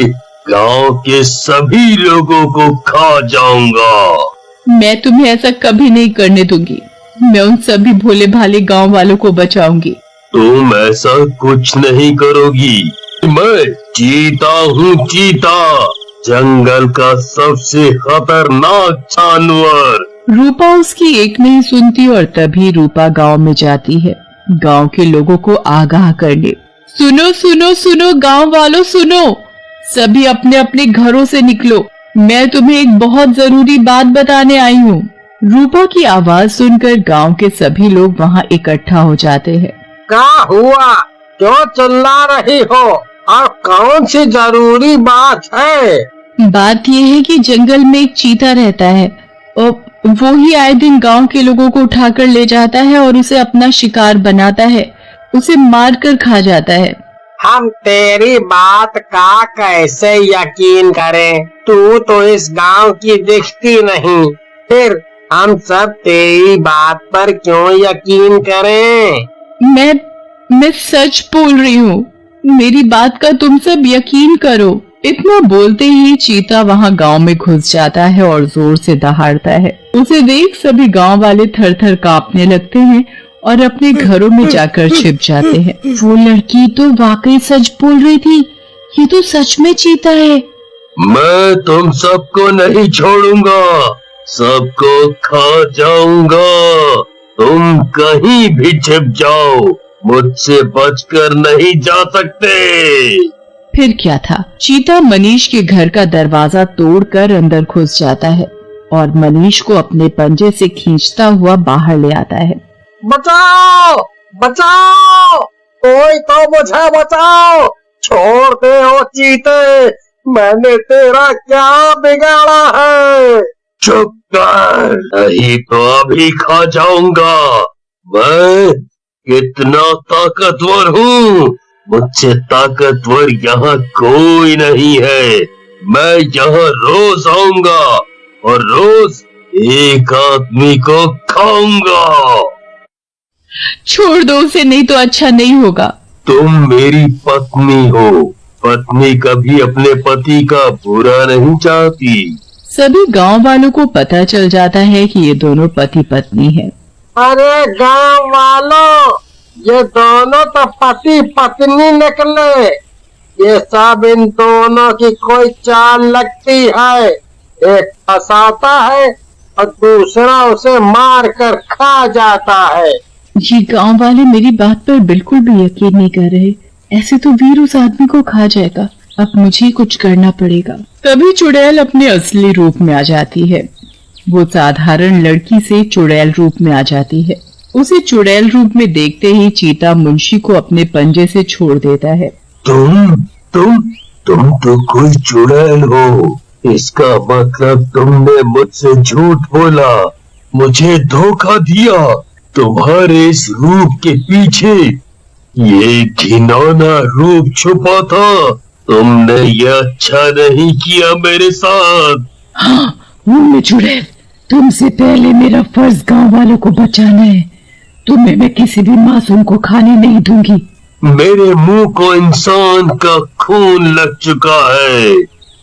गांव के सभी लोगों को खा जाऊंगा। मैं तुम्हें ऐसा कभी नहीं करने दूंगी। मैं उन सभी भोले भाले गांव वालों को बचाऊंगी। तुम ऐसा कुछ नहीं करोगी। मैं चीता हूँ, चीता, जंगल का सबसे खतरनाक जानवर। रूपा उसकी एक नहीं सुनती और तभी रूपा गांव में जाती है, गांव के लोगों को आगाह करने। सुनो सुनो सुनो गांव वालों, सुनो, सभी अपने अपने घरों से निकलो, मैं तुम्हें एक बहुत जरूरी बात बताने आई हूँ। रूपा की आवाज सुनकर गांव के सभी लोग वहाँ इकट्ठा हो जाते हैं। क्या हुआ? क्यों चिल्ला रही हो? और कौन सी जरूरी बात है? बात यह है कि जंगल में एक चीता रहता है और वो ही आए दिन गांव के लोगों को उठाकर ले जाता है और उसे अपना शिकार बनाता है, उसे मार कर खा जाता है। हम तेरी बात का कैसे यकीन करें? तू तो इस गांव की दिखती नहीं, फिर हम सब तेरी बात पर क्यों यकीन करें? मैं सच बोल रही हूँ, मेरी बात का तुम सब यकीन करो। इतना बोलते ही चीता वहाँ गांव में घुस जाता है और जोर से दहाड़ता है। उसे देख सभी गांव वाले थर थर कांपने लगते हैं और अपने घरों में जाकर छिप जाते हैं। वो लड़की तो वाकई सच बोल रही थी, ये तो सच में चीता है। मैं तुम सबको नहीं छोड़ूंगा, सबको खा जाऊंगा। तुम कहीं भी छिप जाओ, मुझसे बचकर नहीं जा सकते। फिर क्या था, चीता मनीष के घर का दरवाजा तोड़कर अंदर घुस जाता है और मनीष को अपने पंजे से खींचता हुआ बाहर ले आता है। बचाओ बचाओ, कोई तो मुझे बचाओ, छोड़ दे ओ चीते, मैंने तेरा क्या बिगाड़ा है? चुप कर, नहीं तो अभी खा जाऊंगा। मैं कितना ताकतवर हूँ, मुझसे ताकतवर यहाँ कोई नहीं है। मैं यहाँ रोज आऊंगा और रोज एक आदमी को खाऊंगा। छोड़ दो उसे, नहीं तो अच्छा नहीं होगा। तुम मेरी पत्नी हो, पत्नी कभी अपने पति का बुरा नहीं चाहती। सभी गांव वालों को पता चल जाता है कि ये दोनों पति पत्नी हैं। अरे गांव वालों, ये दोनों तो पति पत्नी निकले। ये सब इन दोनों की कोई चाल लगती है। एक फंसाता है और दूसरा उसे मार कर खा जाता है। ये गांव वाले मेरी बात पर बिल्कुल भी यकीन नहीं कर रहे। ऐसे तो वीर उस आदमी को खा जाएगा। अब मुझे कुछ करना पड़ेगा। तभी चुड़ैल अपने असली रूप में आ जाती है। वो साधारण लड़की से चुड़ैल रूप में आ जाती है। उसे चुड़ैल रूप में देखते ही चीता मुंशी को अपने पंजे से छोड़ देता है। तुम तो कोई चुड़ैल हो। इसका मतलब तुमने मुझसे झूठ बोला, मुझे धोखा दिया। तुम्हारे इस रूप के पीछे ये घिनौना रूप छुपा था। तुमने ये अच्छा नहीं किया मेरे साथ। हाँ, मैं चुड़ैल, तुमसे पहले मेरा फर्ज गांव वालों को बचाना है। तुम्हें मैं किसी भी मासूम को खाने नहीं दूंगी। मेरे मुंह को इंसान का खून लग चुका है।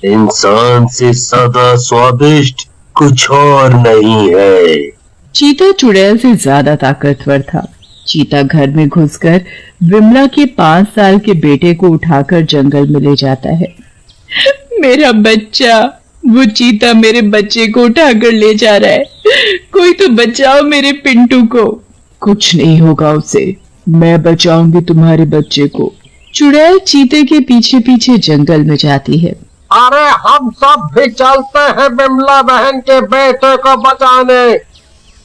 इंसान से ज्यादा स्वादिष्ट कुछ और नहीं है। चीता चुड़ैल से ज्यादा ताकतवर था। चीता घर में घुसकर विमला के 5 साल के बेटे को उठाकर जंगल में ले जाता है। मेरा बच्चा, वो चीता मेरे बच्चे को उठाकर ले जा रहा है। कोई तो बचाओ मेरे पिंटू को। कुछ नहीं होगा उसे, मैं बचाऊंगी तुम्हारे बच्चे को। चुड़ैल चीते के पीछे पीछे जंगल में जाती है। अरे हम सब भी चलते हैं विमला बहन के बेटे को बचाने।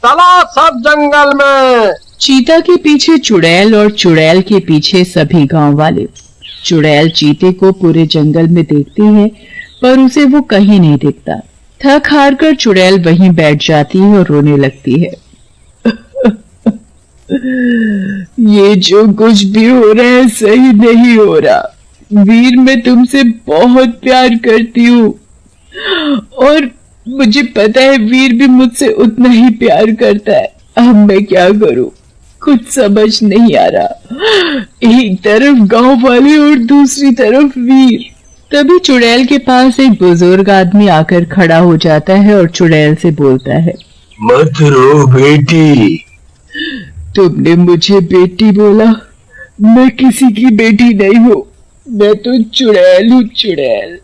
चलो सब जंगल में। चीता के पीछे चुड़ैल और चुड़ैल के पीछे सभी गांव वाले। चुड़ैल चीते को पूरे जंगल में देखती है, पर उसे वो कहीं नहीं दिखता। थक हार कर चुड़ैल वहीं बैठ जाती है और रोने लगती है। ये जो कुछ भी हो रहा है सही नहीं हो रहा। वीर, मैं तुमसे बहुत प्यार करती हूँ और मुझे पता है वीर भी मुझसे उतना ही प्यार करता है। अब मैं क्या करूँ, कुछ समझ नहीं आ रहा। एक तरफ गांव वाले और दूसरी तरफ वीर। तभी चुड़ैल के पास एक बुजुर्ग आदमी आकर खड़ा हो जाता है और चुड़ैल से बोलता है, मत रो बेटी। तुमने मुझे बेटी बोला, मैं किसी की बेटी नहीं हूँ, मैं तो चुड़ैल हूँ, चुड़ैल।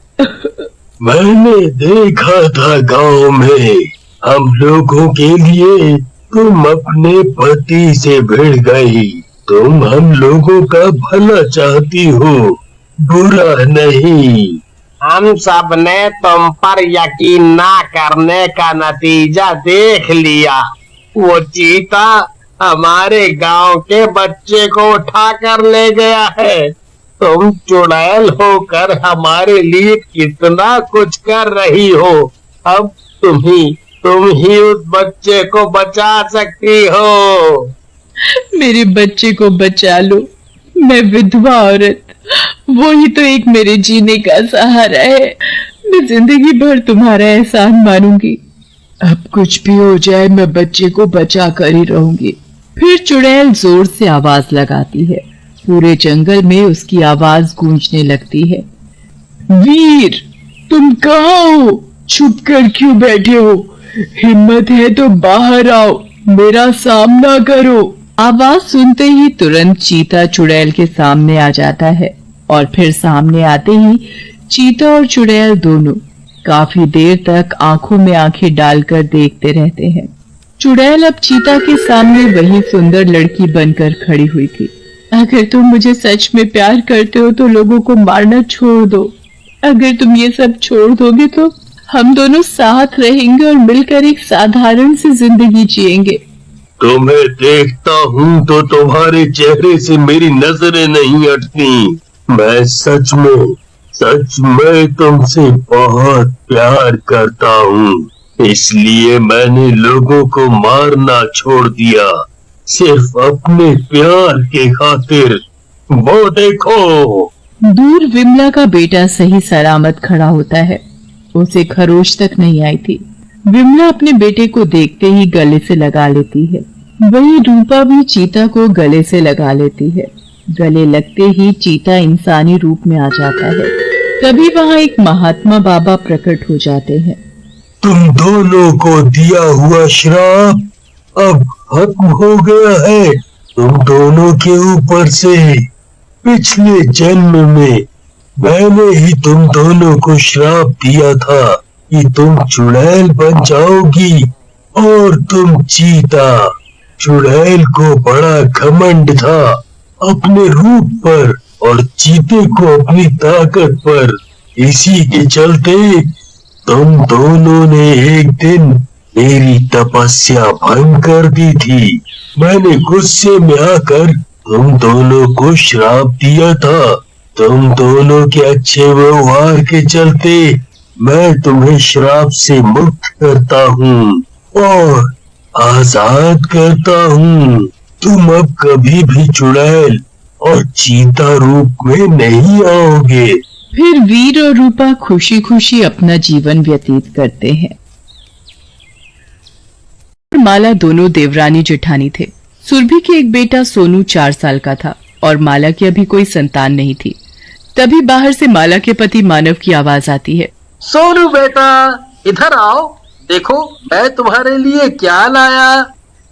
मैंने देखा था गांव में हम लोगों के लिए तुम अपने पति से भिड़ गई। तुम हम लोगों का भला चाहती हो, बुरा नहीं। हम सब ने तुम पर यकीन ना करने का नतीजा देख लिया। वो चीता हमारे गांव के बच्चे को उठा कर ले गया है। तुम चुड़ैल होकर हमारे लिए कितना कुछ कर रही हो। अब तुम ही उस बच्चे को बचा सकती हो। मेरे बच्चे को बचा लो। मैं विधवा औरत, वही तो एक मेरे जीने का सहारा है। मैं जिंदगी भर तुम्हारा एहसान मानूंगी। अब कुछ भी हो जाए मैं बच्चे को बचा कर ही रहूंगी। फिर चुड़ैल जोर से आवाज लगाती है। पूरे जंगल में उसकी आवाज गूंजने लगती है। वीर, तुम कहाँ हो? छुप कर क्यों बैठे हो? हिम्मत है तो बाहर आओ, मेरा सामना करो। आवाज सुनते ही तुरंत चीता चुड़ैल के सामने आ जाता है और फिर सामने आते ही चीता और चुड़ैल दोनों काफी देर तक आंखों में आंखें डालकर देखते रहते हैं। चुड़ैल अब चीता के सामने वही सुंदर लड़की बनकर खड़ी हुई थी। अगर तुम मुझे सच में प्यार करते हो तो लोगों को मारना छोड़ दो। अगर तुम ये सब छोड़ दोगे तो हम दोनों साथ रहेंगे और मिलकर एक साधारण सी जिंदगी जिएंगे। तुम्हें देखता हूँ तो तुम्हारे चेहरे से मेरी नजरें नहीं हटती। मैं सच में तुमसे बहुत प्यार करता हूँ, इसलिए मैंने लोगों को मारना छोड़ दिया, सिर्फ अपने प्यार के खातिर। वो देखो। दूर विमला का बेटा सही सलामत खड़ा होता है। उसे खरोच तक नहीं आई थी। विमला अपने बेटे को देखते ही गले से लगा लेती है। वही रूपा भी चीता को गले से लगा लेती है। गले लगते ही चीता इंसानी रूप में आ जाता है। तभी वहाँ एक महात्मा बाबा प्रकट हो जाते हैं। तुम दोनों को दिया हुआ श्राप अब खत्म हो गया है। तुम दोनों के ऊपर से पिछले जन्म में मैंने ही तुम दोनों को श्राप दिया था कि तुम चुड़ैल बन जाओगी और तुम चीता। चुड़ैल को बड़ा घमंड था अपने रूप पर और चीते को अपनी ताकत पर। इसी के चलते तुम दोनों ने एक दिन मेरी तपस्या भंग कर दी थी। मैंने गुस्से में आकर तुम दोनों को श्राप दिया था। तुम दोनों के अच्छे व्यवहार के चलते मैं तुम्हें श्राप से मुक्त करता हूँ और आजाद करता हूँ। तुम अब कभी भी चुड़ैल और चीता रूप में नहीं आओगे। फिर वीर और रूपा खुशी खुशी अपना जीवन व्यतीत करते हैं। माला दोनों देवरानी जेठानी थे। सुरभि के एक बेटा सोनू 4 साल का था और माला की अभी कोई संतान नहीं थी। तभी बाहर से माला के पति मानव की आवाज आती है। सोनू बेटा, इधर आओ, देखो मैं तुम्हारे लिए क्या लाया।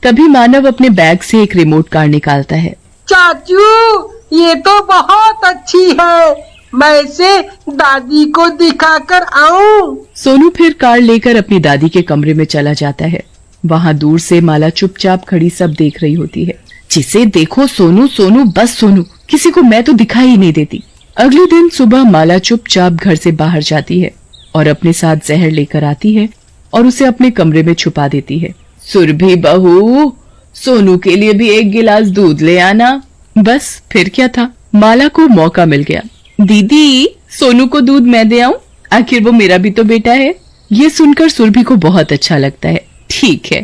तभी मानव अपने बैग से एक रिमोट कार निकालता है। चाचू, ये तो बहुत अच्छी है, मैं इसे दादी को दिखाकर आऊं। सोनू फिर कार लेकर अपनी दादी के कमरे में चला जाता है। वहाँ दूर से माला चुपचाप खड़ी सब देख रही होती है। जिसे देखो सोनू सोनू बस सोनू, किसी को मैं तो दिखाई ही नहीं देती। अगले दिन सुबह माला चुपचाप घर से बाहर जाती है और अपने साथ जहर लेकर आती है और उसे अपने कमरे में छुपा देती है। सुरभि बहू, सोनू के लिए भी एक गिलास दूध ले आना। बस फिर क्या था, माला को मौका मिल गया। दीदी, सोनू को दूध मैं दे आऊं, आखिर वो मेरा भी तो बेटा है। ये सुनकर सुरभि को बहुत अच्छा लगता है। ठीक है,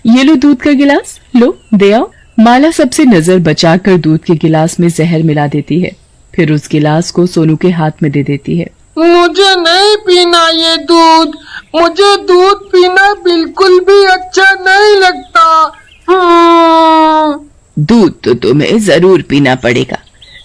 ये लो दूध का गिलास, लो दे आओ। माला सबसे नजर बचाकर दूध के गिलास में जहर मिला देती है। फिर उस गिलास को सोनू के हाथ में दे देती है। मुझे नहीं पीना ये दूध, मुझे दूध पीना बिल्कुल भी अच्छा नहीं लगता। दूध तो तुम्हें जरूर पीना पड़ेगा,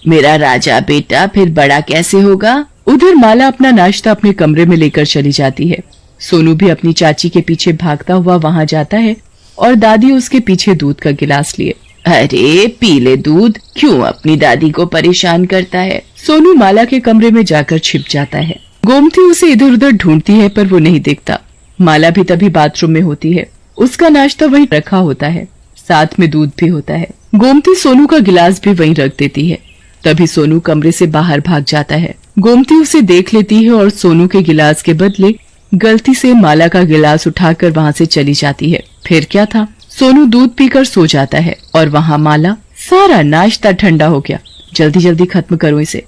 मेरा राजा बेटा फिर बड़ा कैसे होगा। उधर माला अपना नाश्ता अपने कमरे में लेकर चली जाती है। सोनू भी अपनी चाची के पीछे भागता हुआ वहां जाता है और दादी उसके पीछे दूध का गिलास लिए। अरे पी ले दूध, क्यों अपनी दादी को परेशान करता है। सोनू माला के कमरे में जाकर छिप जाता है। गोमती उसे इधर उधर ढूंढती है पर वो नहीं दिखता। माला भी तभी बाथरूम में होती है। उसका नाश्ता वहीं रखा होता है, साथ में दूध भी होता है। गोमती सोनू का गिलास भी वहीं रख देती है। तभी सोनू कमरे से बाहर भाग जाता है। गोमती उसे देख लेती है और सोनू के गिलास के बदले गलती से माला का गिलास उठाकर वहां से चली जाती है। फिर क्या था, सोनू दूध पीकर सो जाता है और वहां माला, सारा नाश्ता ठंडा हो गया, जल्दी जल्दी खत्म करो इसे।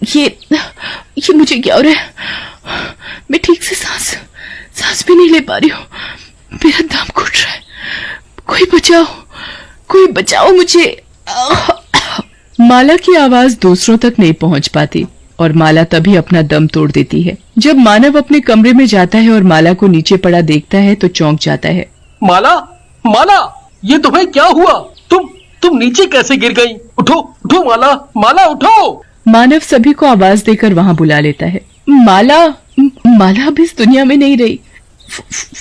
ये मुझे क्या हो रहा है, मैं ठीक से सांस भी नहीं ले पा रही हूँ, मेरा दम घुट रहा है, कोई बचाओ मुझे। माला की आवाज दूसरों तक नहीं पहुंच पाती और माला तभी अपना दम तोड़ देती है। जब मानव अपने कमरे में जाता है और माला को नीचे पड़ा देखता है तो चौंक जाता है। माला, माला, ये तुम्हें क्या हुआ? तुम नीचे कैसे गिर गई? उठो, उठो माला, माला उठो। मानव सभी को आवाज देकर वहां बुला लेता है। माला अब इस दुनिया में नहीं रही,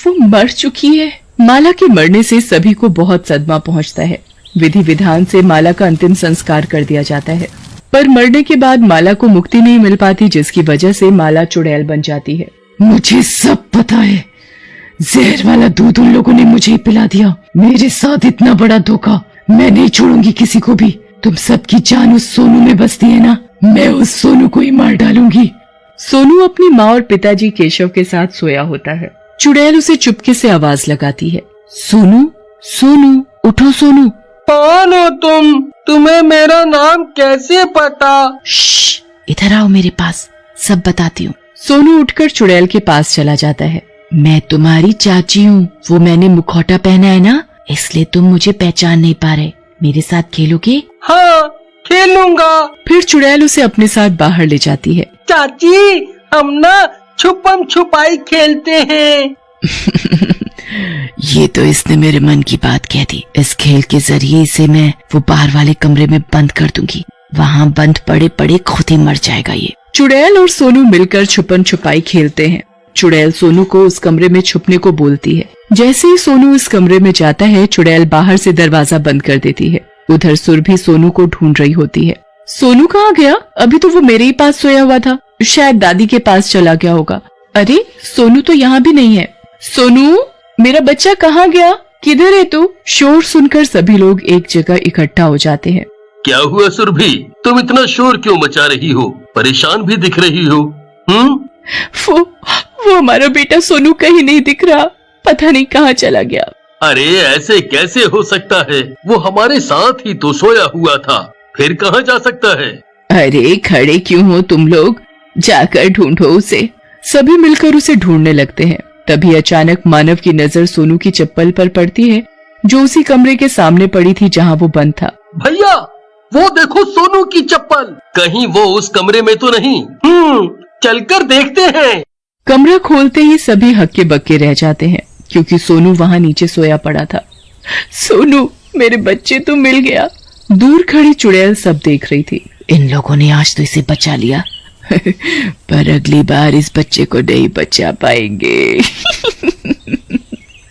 वो मर चुकी है। माला के मरने से सभी को बहुत सदमा पहुंचता है। विधि विधान से माला का अंतिम संस्कार कर दिया जाता है, पर मरने के बाद माला को मुक्ति नहीं मिल पाती, जिसकी वजह से माला चुड़ैल बन जाती है। मुझे सब पता है, जहर वाला दूध उन लोगों ने मुझे पिला दिया। मेरे साथ इतना बड़ा धोखा मैं नहीं छोड़ूंगी किसी को भी। तुम सबकी जान उस सोनू में बसती है ना, मैं उस सोनू को ही मार डालूंगी। सोनू अपनी माँ और पिताजी केशव के साथ सोया होता है। चुड़ैल उसे चुपके से आवाज लगाती है। सोनू, सोनू, उठो सोनू। कौन हो तुम? तुम्हें मेरा नाम कैसे पता? श्श, इधर आओ मेरे पास, सब बताती हूँ। सोनू उठकर चुड़ैल के पास चला जाता है। मैं तुम्हारी चाची हूँ, वो मैंने मुखौटा पहना है ना, इसलिए तुम मुझे पहचान नहीं पा रहे। मेरे साथ खेलोगे? हाँ, खेलूंगा। फिर चुड़ैल उसे अपने साथ बाहर ले जाती है। चाची, हम ना छुपम छुपाई खेलते हैं। ये तो इसने मेरे मन की बात कह दी। इस खेल के जरिए इसे मैं वो बाहर वाले कमरे में बंद कर दूंगी, वहाँ बंद पड़े पड़े खुद ही मर जाएगा ये। चुड़ैल और सोनू मिलकर छुपन छुपाई खेलते हैं। चुड़ैल सोनू को उस कमरे में छुपने को बोलती है। जैसे ही सोनू इस कमरे में जाता है, चुड़ैल बाहर से दरवाजा बंद कर देती है। उधर सुरभि सोनू को ढूंढ रही होती है। सोनू कहाँ गया? अभी तो वो मेरे ही पास सोया हुआ था, शायद दादी के पास चला गया होगा। अरे, सोनू तो यहाँ भी नहीं है। सोनू, मेरा बच्चा कहाँ गया? किधर है तू? शोर सुनकर सभी लोग एक जगह इकट्ठा हो जाते हैं। क्या हुआ सुरभि, तुम इतना शोर क्यों मचा रही हो? परेशान भी दिख रही हो। वो हमारा बेटा सोनू कहीं नहीं दिख रहा, पता नहीं कहाँ चला गया। अरे ऐसे कैसे हो सकता है? वो हमारे साथ ही तो सोया हुआ था, फिर कहाँ जा सकता है? अरे खड़े क्यों हो तुम लोग, जाकर ढूंढो उसे। सभी मिलकर उसे ढूंढने लगते हैं। तभी अचानक मानव की नजर सोनू की चप्पल पर पड़ती है, जो उसी कमरे के सामने पड़ी थी जहाँ वो बंद था। भैया, वो देखो सोनू की चप्पल, कहीं वो उस कमरे में तो नहीं? चलकर देखते हैं। कमरा खोलते ही सभी हक्के बक्के रह जाते हैं, क्योंकि सोनू वहाँ नीचे सोया पड़ा था। सोनू, मेरे बच्चे तो मिल गया। दूर खड़ी चुड़ैल सब देख रही थी। इन लोगों ने आज तो इसे बचा लिया, पर अगली बार इस बच्चे को नहीं बचा पाएंगे।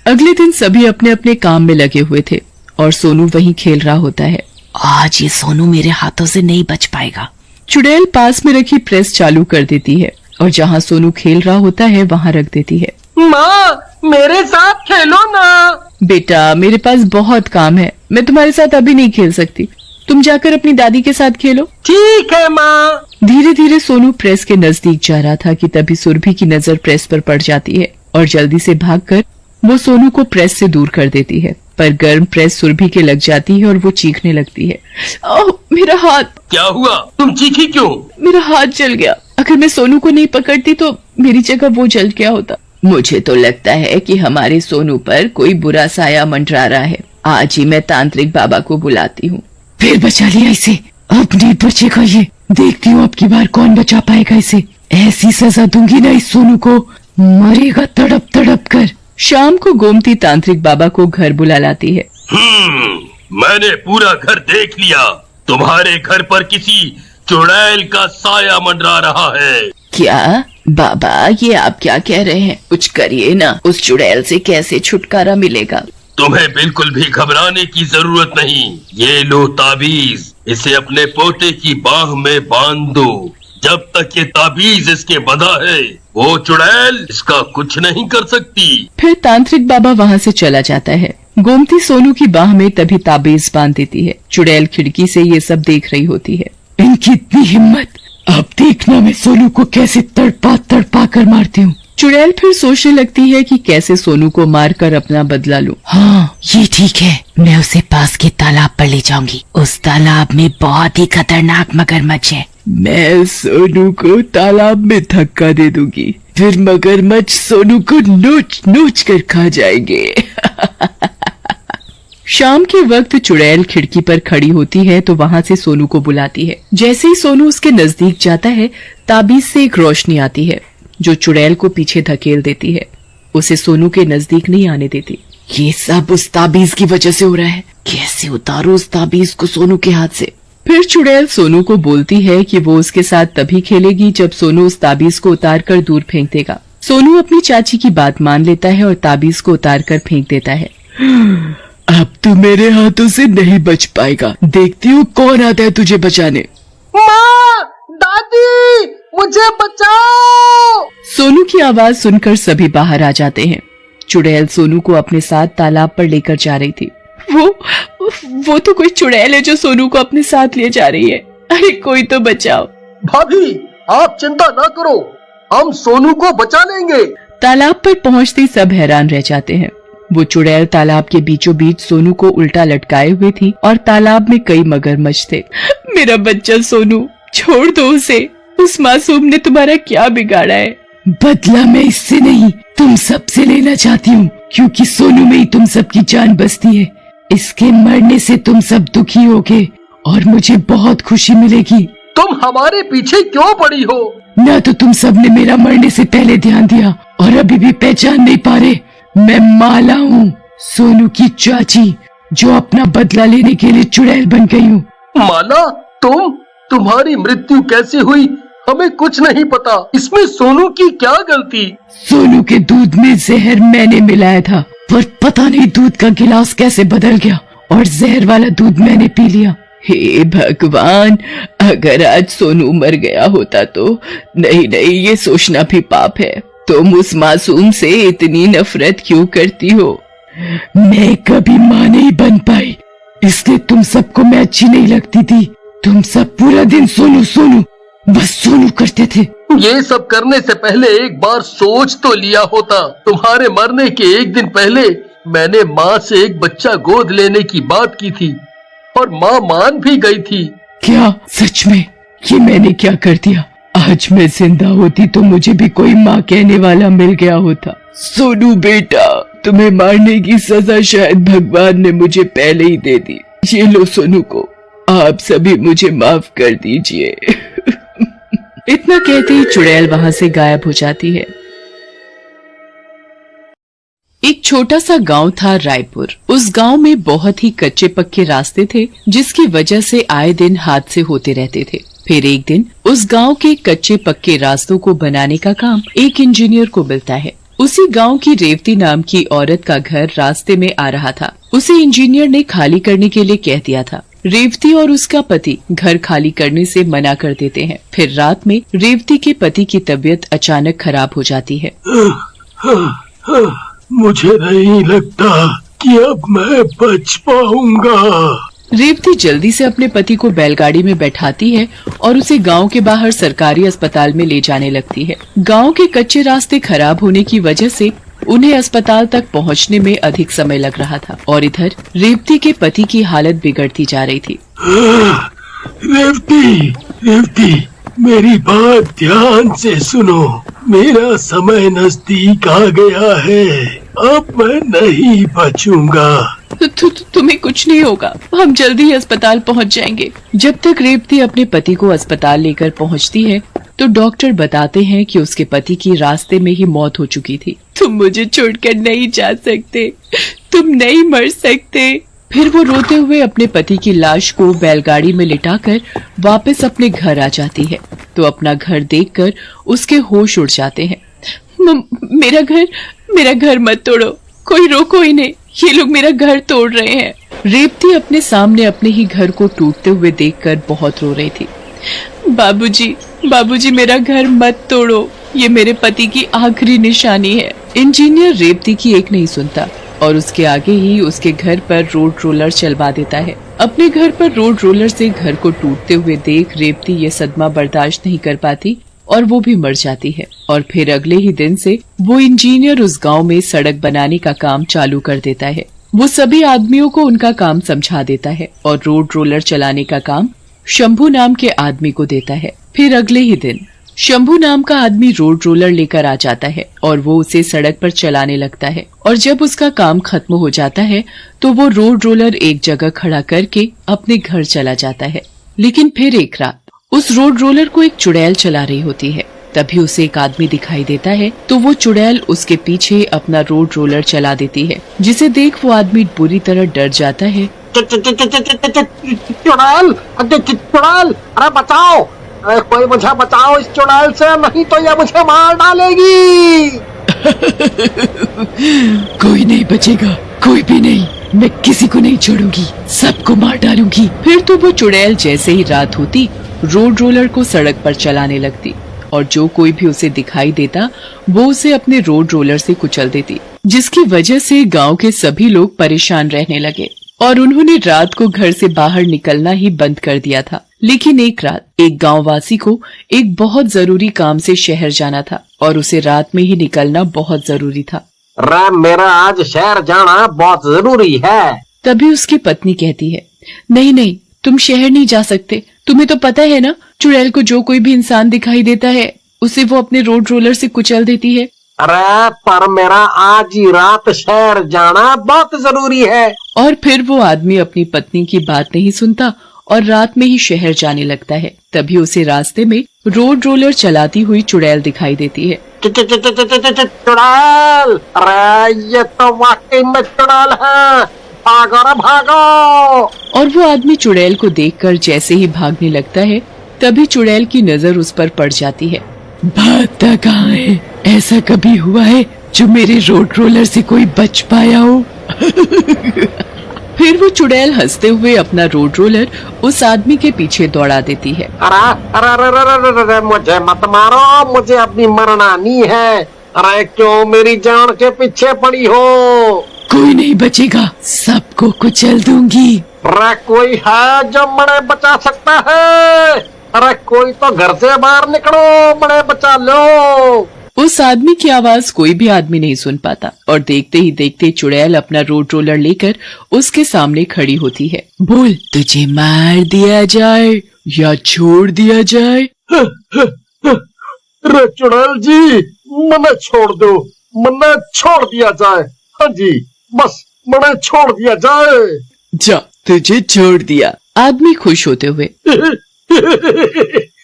अगले दिन सभी अपने अपने काम में लगे हुए थे और सोनू वहीं खेल रहा होता है। आज ये सोनू मेरे हाथों से नहीं बच पाएगा। चुड़ैल पास में रखी प्रेस चालू कर देती है और जहाँ सोनू खेल रहा होता है वहाँ रख देती है। माँ, मेरे साथ खेलो ना। बेटा, मेरे पास बहुत काम है, मैं तुम्हारे साथ अभी नहीं खेल सकती। तुम जाकर अपनी दादी के साथ खेलो। ठीक है माँ। धीरे धीरे सोनू प्रेस के नजदीक जा रहा था कि तभी सुरभि की नजर प्रेस पर पड़ जाती है और जल्दी से भागकर वो सोनू को प्रेस से दूर कर देती है। पर गर्म प्रेस सुरभि के लग जाती है और वो चीखने लगती है। ओह, मेरा हाथ! क्या हुआ? तुम चीखी क्यों? मेरा हाथ जल गया। अगर मैं सोनू को नहीं पकड़ती तो मेरी जगह वो जल गया होता। मुझे तो लगता है कि हमारे सोनू पर कोई बुरा साया मंडरा रहा है। आज ही मैं तांत्रिक बाबा को बुलाती हूँ। फिर बचा लिया इसे, अब नहीं बचेगा ये। देखती हूँ अब की बार कौन बचा पाएगा इसे। ऐसी सजा दूंगी ना इस सोनू को, मरेगा तड़प तड़प कर। शाम को गोमती तांत्रिक बाबा को घर बुला लाती है। मैंने पूरा घर देख लिया। तुम्हारे घर पर किसी चुड़ैल का साया मंडरा रहा है। क्या बाबा, ये आप क्या कह रहे हैं? कुछ करिए ना, उस चुड़ैल से कैसे छुटकारा मिलेगा? तुम्हें बिल्कुल भी घबराने की जरूरत नहीं। ये लो ताबीज, इसे अपने पोते की बाह में बांध दो। जब तक ये ताबीज इसके बंधा है, वो चुड़ैल इसका कुछ नहीं कर सकती। फिर तांत्रिक बाबा वहाँ से चला जाता है। गोमती सोनू की बाह में तभी ताबीज बांध देती है। चुड़ैल खिड़की से ये सब देख रही होती है। इनकी इतनी हिम्मत, अब देखना मैं सोनू को कैसे तड़पा तड़पा कर मारती हूँ। चुड़ैल फिर सोचने लगती है कि कैसे सोनू को मारकर अपना बदला लूं। हाँ, ये ठीक है। मैं उसे पास के तालाब पर ले जाऊंगी। उस तालाब में बहुत ही खतरनाक मगरमच्छ है। मैं सोनू को तालाब में धक्का दे दूंगी, फिर मगरमच्छ सोनू को नोच नोच कर खा जाएंगे। शाम के वक्त चुड़ैल खिड़की पर खड़ी होती है तो वहाँ से सोनू को बुलाती है। जैसे ही सोनू उसके नजदीक जाता है, ताबीज से एक रोशनी आती है जो चुड़ैल को पीछे धकेल देती है, उसे सोनू के नजदीक नहीं आने देती। ये सब उस ताबीज की वजह से हो रहा है। कैसे उतारो उस ताबीज को सोनू के हाथ से। फिर चुड़ैल सोनू को बोलती है कि वो उसके साथ तभी खेलेगी जब सोनू उस ताबीज को उतार कर दूर फेंक देगा। सोनू अपनी चाची की बात मान लेता है और ताबीज को उतार कर फेंक देता है। अब तू मेरे हाथों से नहीं बच पाएगा। देखती हूँ कौन आता है तुझे बचाने। माँ, दादी, मुझे बचाओ। सोनू की आवाज सुनकर सभी बाहर आ जाते हैं। चुड़ैल सोनू को अपने साथ तालाब पर लेकर जा रही थी। वो तो कोई चुड़ैल है जो सोनू को अपने साथ ले जा रही है। अरे कोई तो बचाओ। भाभी, आप चिंता ना करो, हम सोनू को बचा लेंगे। तालाब पर पहुंचते सब हैरान रह जाते हैं। वो चुड़ैल तालाब के बीचों बीच सोनू को उल्टा लटकाए हुए थी और तालाब में कई मगरमच्छ थे। मेरा बच्चा सोनू, छोड़ दो उसे। उस मासूम ने तुम्हारा क्या बिगाड़ा है? बदला मैं इससे नहीं, तुम सबसे लेना चाहती हूँ, क्योंकि सोनू में ही तुम सबकी जान बसती है। इसके मरने से तुम सब दुखी होगे और मुझे बहुत खुशी मिलेगी। तुम हमारे पीछे क्यों पड़ी हो? ना तो तुम सबने मेरा मरने से पहले ध्यान दिया और अभी भी पहचान नहीं पा रहे। मैं माला हूँ, सोनू की चाची, जो अपना बदला लेने के लिए चुड़ैल बन गई हूँ। माला, तुम्हारी मृत्यु कैसे हुई? हमें कुछ नहीं पता। इसमें सोनू की क्या गलती? सोनू के दूध में जहर मैंने मिलाया था, पर पता नहीं दूध का गिलास कैसे बदल गया और जहर वाला दूध मैंने पी लिया। हे भगवान, अगर आज सोनू मर गया होता तो। नहीं, ये सोचना भी पाप है। तुम उस मासूम से इतनी नफरत क्यों करती हो? मैं कभी माँ नहीं बन पाई, इसलिए तुम सबको मैं अच्छी नहीं लगती थी। तुम सब पूरा दिन सोनू सोनू, बस सोनू करते थे। ये सब करने से पहले एक बार सोच तो लिया होता। तुम्हारे मरने के एक दिन पहले मैंने माँ से एक बच्चा गोद लेने की बात की थी और माँ मान भी गई थी। क्या सच में? ये मैंने क्या कर दिया? आज मैं जिंदा होती तो मुझे भी कोई माँ कहने वाला मिल गया होता। सोनू बेटा, तुम्हें मारने की सजा शायद भगवान ने मुझे पहले ही दे दी। ये लो सोनू को, आप सभी मुझे माफ कर दीजिए। इतना कहते ही चुड़ैल वहां से गायब हो जाती है। एक छोटा सा गांव था रायपुर। उस गांव में बहुत ही कच्चे पक्के रास्ते थे, जिसकी वजह से आए दिन हादसे होते रहते थे। फिर एक दिन उस गांव के कच्चे पक्के रास्तों को बनाने का काम एक इंजीनियर को मिलता है। उसी गांव की रेवती नाम की औरत का घर रास्ते में आ रहा था। उसे इंजीनियर ने खाली करने के लिए कह दिया था। रेवती और उसका पति घर खाली करने से मना कर देते हैं। फिर रात में रेवती के पति की तबीयत अचानक खराब हो जाती है। मुझे नहीं लगता कि अब मैं बच पाऊंगा। रेवती जल्दी से अपने पति को बैलगाड़ी में बैठाती है और उसे गांव के बाहर सरकारी अस्पताल में ले जाने लगती है। गांव के कच्चे रास्ते खराब होने की वजह से उन्हें अस्पताल तक पहुंचने में अधिक समय लग रहा था और इधर रेवती के पति की हालत बिगड़ती जा रही थी। रेवती, मेरी बात ध्यान से सुनो। मेरा समय नजदीक आ गया है। अब मैं नहीं बचूंगा। तुम्हें कुछ नहीं होगा, हम जल्दी ही अस्पताल पहुंच जाएंगे। जब तक रेवती अपने पति को अस्पताल लेकर पहुंचती है तो डॉक्टर बताते हैं कि उसके पति की रास्ते में ही मौत हो चुकी थी। तुम मुझे छोड़कर नहीं जा सकते, तुम नहीं मर सकते। फिर वो रोते हुए अपने पति की लाश को बैलगाड़ी में लिटाकर वापस अपने घर आ जाती है तो अपना घर देखकर उसके होश उड़ जाते हैं। मेरा घर मत तोड़ो, कोई रोको इन्हें, ये लोग मेरा घर तोड़ रहे हैं। रेवती अपने अपने ही घर को टूटते हुए देखकर बहुत रो रही थी। बाबूजी मेरा घर मत तोड़ो, ये मेरे पति की आखिरी निशानी है। इंजीनियर रेवती की एक नहीं सुनता और उसके आगे ही उसके घर पर रोड रोलर चलवा देता है। अपने घर पर रोड रोलर से घर को टूटते हुए देख रेवती ये सदमा बर्दाश्त नहीं कर पाती और वो भी मर जाती है। और फिर अगले ही दिन से वो इंजीनियर उस गांव में सड़क बनाने का काम चालू कर देता है। वो सभी आदमियों को उनका काम समझा देता है और रोड रोलर चलाने का काम शंभू नाम के आदमी को देता है। फिर अगले ही दिन शंभू नाम का आदमी रोड रोलर लेकर आ जाता है और वो उसे सड़क पर चलाने लगता है। और जब उसका काम खत्म हो जाता है तो वो रोड रोलर एक जगह खड़ा करके अपने घर चला जाता है। लेकिन फिर एक रात उस रोड रोलर को एक चुड़ैल चला रही होती है। तभी उसे एक आदमी दिखाई देता है तो वो चुड़ैल उसके पीछे अपना रोड रोलर चला देती है, जिसे देख वो आदमी बुरी तरह डर जाता है। चुड़ैल, चुड़ैल, अरे बचाओ, अरे कोई मुझे बचाओ इस चुड़ैल से, नहीं तो ये मुझे मार डालेगी। कोई नहीं बचेगा, कोई भी नहीं, मैं किसी को नहीं छोड़ूंगी, सबको मार डालूंगी। फिर तो वो चुड़ैल जैसे ही रात होती रोड रोलर को सड़क पर चलाने लगती और जो कोई भी उसे दिखाई देता वो उसे अपने रोड रोलर से कुचल देती, जिसकी वजह से गांव के सभी लोग परेशान रहने लगे और उन्होंने रात को घर से बाहर निकलना ही बंद कर दिया था। लेकिन एक रात एक गांववासी को एक बहुत जरूरी काम से शहर जाना था और उसे रात में ही निकलना बहुत जरूरी था। मेरा आज शहर जाना बहुत जरूरी है। तभी उसकी पत्नी कहती है, नहीं नहीं, तुम शहर नहीं जा सकते, तुम्हें तो पता है ना, चुड़ैल को जो कोई भी इंसान दिखाई देता है उसे वो अपने रोड रोलर से कुचल देती है। अरे पर मेरा आज ही रात शहर जाना बहुत जरूरी है। और फिर वो आदमी अपनी पत्नी की बात नहीं सुनता और रात में ही शहर जाने लगता है। तभी उसे रास्ते में रोड रोलर चलाती हुई चुड़ैल दिखाई देती है। चुड़ैल, अरे ये तो वाकई में चुड़ैल है, भागो रे भागो। और वो आदमी चुड़ैल को देखकर जैसे ही भागने लगता है तभी चुड़ैल की नजर उस पर पड़ जाती है। भागता कहाँ है? ऐसा कभी हुआ है जो मेरे रोड रोलर से कोई बच पाया हो? फिर वो चुड़ैल हंसते हुए अपना रोड रोलर उस आदमी के पीछे दौड़ा देती है। अरे मुझे मत मारो, मुझे अपनी मरनानी है। अरे क्यों मेरी जान के पीछे पड़ी हो? कोई नहीं बचेगा, सबको कुचल दूंगी। अरे कोई है जो मरे बचा सकता है? अरे कोई तो घर से बाहर निकलो, मरे बचा लो। उस आदमी की आवाज कोई भी आदमी नहीं सुन पाता और देखते ही देखते चुड़ैल अपना रोड रोलर लेकर उसके सामने खड़ी होती है। बोल, तुझे मार दिया जाए या छोड़ दिया जाए? अरे चुड़ैल जी, मने छोड़ दो, मने छोड़ दिया जाए। हाँ जी, बस मने छोड़ दिया जाए। जा, तुझे छोड़ दिया। आदमी खुश होते हुए।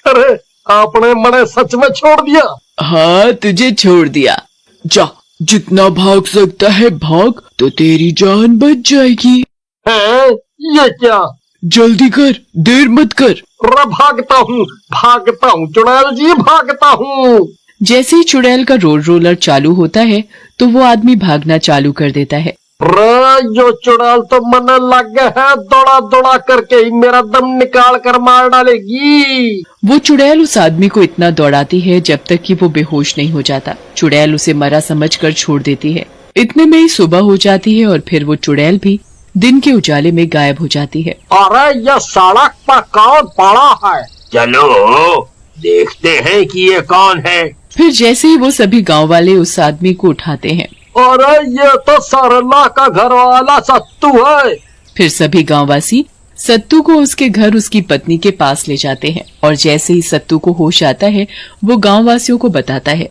अरे आपने मने सच में छोड़ दिया? हाँ, तुझे छोड़ दिया। जा, जितना भाग सकता है भाग, तो तेरी जान बच जाएगी। हैं? ये क्या? जल्दी कर, देर मत कर। अरे भागता हूँ चुड़ैल जी, भागता हूँ। जैसे ही चुड़ैल का रोड रोलर चालू होता है तो वो आदमी भागना चालू कर देता है। जो चुड़ैल तो मन लग गया है, दौड़ा दौड़ा करके ही मेरा दम निकाल कर मार डालेगी। वो चुड़ैल उस आदमी को इतना दौड़ाती है जब तक कि वो बेहोश नहीं हो जाता। चुड़ैल उसे मरा समझकर छोड़ देती है। इतने में ही सुबह हो जाती है और फिर वो चुड़ैल भी दिन के उजाले में गायब हो जाती है। अरे ये सड़क पर कौन पड़ा है? चलो देखते हैं कि ये कौन है। फिर जैसे ही वो सभी गांव वाले उस आदमी को उठाते हैं। अरे ये तो सरला का घर वाला सत्तू है। फिर सभी गांववासी सत्तू को उसके घर उसकी पत्नी के पास ले जाते हैं और जैसे ही सत्तू को होश आता है वो गांववासियों को बताता है।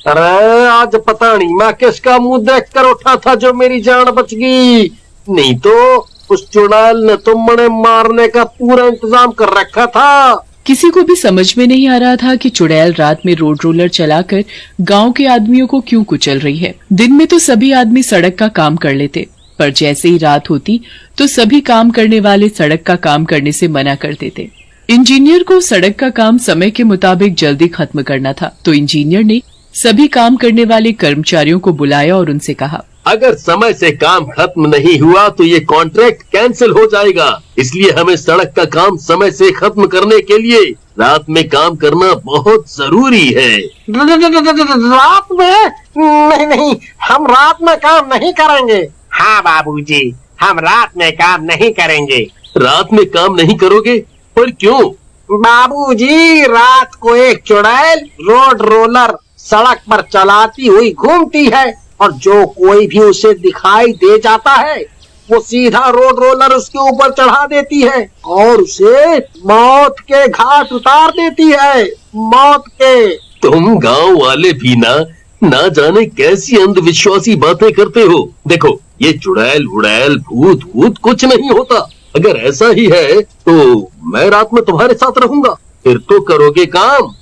अरे आज पता नहीं मैं किसका मुंह देख कर उठा था जो मेरी जान बच गई, नहीं तो उस चुड़ैल ने तो मने मारने का पूरा इंतजाम कर रखा था। किसी को भी समझ में नहीं आ रहा था कि चुड़ैल रात में रोड रोलर चलाकर गांव के आदमियों को क्यों कुचल रही है। दिन में तो सभी आदमी सड़क का काम कर लेते, पर जैसे ही रात होती तो सभी काम करने वाले सड़क का काम करने से मना कर देते। इंजीनियर को सड़क का काम समय के मुताबिक जल्दी खत्म करना था, तो इंजीनियर ने सभी काम करने वाले कर्मचारियों को बुलाया और उनसे कहा, अगर समय से काम खत्म नहीं हुआ तो ये कॉन्ट्रैक्ट कैंसिल हो जाएगा, इसलिए हमें सड़क का काम समय से खत्म करने के लिए रात में काम करना बहुत जरूरी है। रात में? नहीं, हम रात में काम नहीं करेंगे। हाँ बाबूजी, हम रात में काम नहीं करेंगे। रात में काम नहीं करोगे? पर क्यों? बाबूजी, रात को एक चुड़ैल रोड रोलर सड़क पर चलाती हुई घूमती है और जो कोई भी उसे दिखाई दे जाता है वो सीधा रोड रोलर उसके ऊपर चढ़ा देती है और उसे मौत के घाट उतार देती है, मौत के। तुम गांव वाले भी ना जाने कैसी अंधविश्वासी बातें करते हो। देखो, ये चुड़ैल उड़ैल भूत भूत कुछ नहीं होता। अगर ऐसा ही है तो मैं रात में तुम्हारे साथ रहूंगा, फिर तो करोगे काम।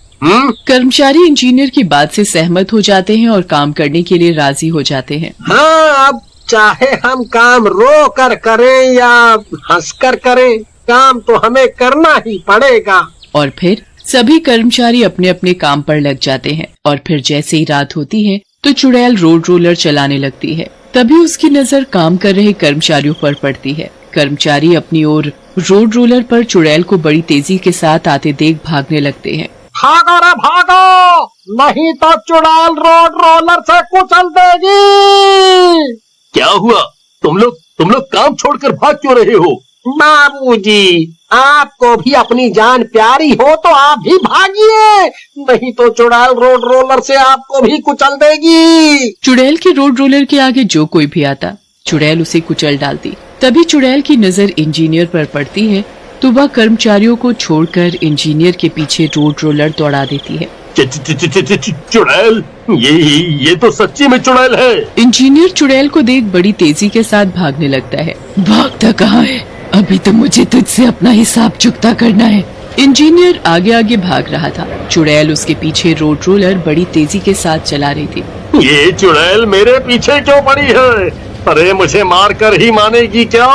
कर्मचारी इंजीनियर की बात से सहमत हो जाते हैं और काम करने के लिए राजी हो जाते हैं। हाँ, अब चाहे हम काम रो कर करें या हंस कर करें, काम तो हमें करना ही पड़ेगा। और फिर सभी कर्मचारी अपने अपने काम पर लग जाते हैं और फिर जैसे ही रात होती है तो चुड़ैल रोड रोलर चलाने लगती है। तभी उसकी नजर काम कर रहे कर्मचारियों पर पड़ती है। कर्मचारी अपनी ओर रोड रोलर पर चुड़ैल को बड़ी तेजी के साथ आते देख भागने लगते हैं। भागो रे भागो, नहीं तो चुड़ैल रोड रोलर से कुचल देगी। क्या हुआ? तुम लोग काम छोड़कर भाग क्यों रहे हो? बाबूजी, आपको भी अपनी जान प्यारी हो तो आप भी भागिए, नहीं तो चुड़ैल रोड रोलर से आपको भी कुचल देगी। चुड़ैल के रोड रोलर के आगे जो कोई भी आता, चुड़ैल उसे कुचल डालती। तभी चुड़ैल की नजर इंजीनियर पर पड़ती है तो वह कर्मचारियों को छोड़कर इंजीनियर के पीछे रोड रोलर दौड़ा देती है। चुड़ैल, ये तो सच्ची में चुड़ैल है। इंजीनियर चुड़ैल को देख बड़ी तेजी के साथ भागने लगता है। भागता कहाँ है? अभी तो मुझे तुझसे अपना हिसाब चुकता करना है। इंजीनियर आगे आगे भाग रहा था। चुड़ैल उसके पीछे रोड रोलर बड़ी तेजी के साथ चला रही थी। ये चुड़ैल मेरे पीछे क्यों पड़ी है? अरे मुझे मार कर ही मानेगी क्या?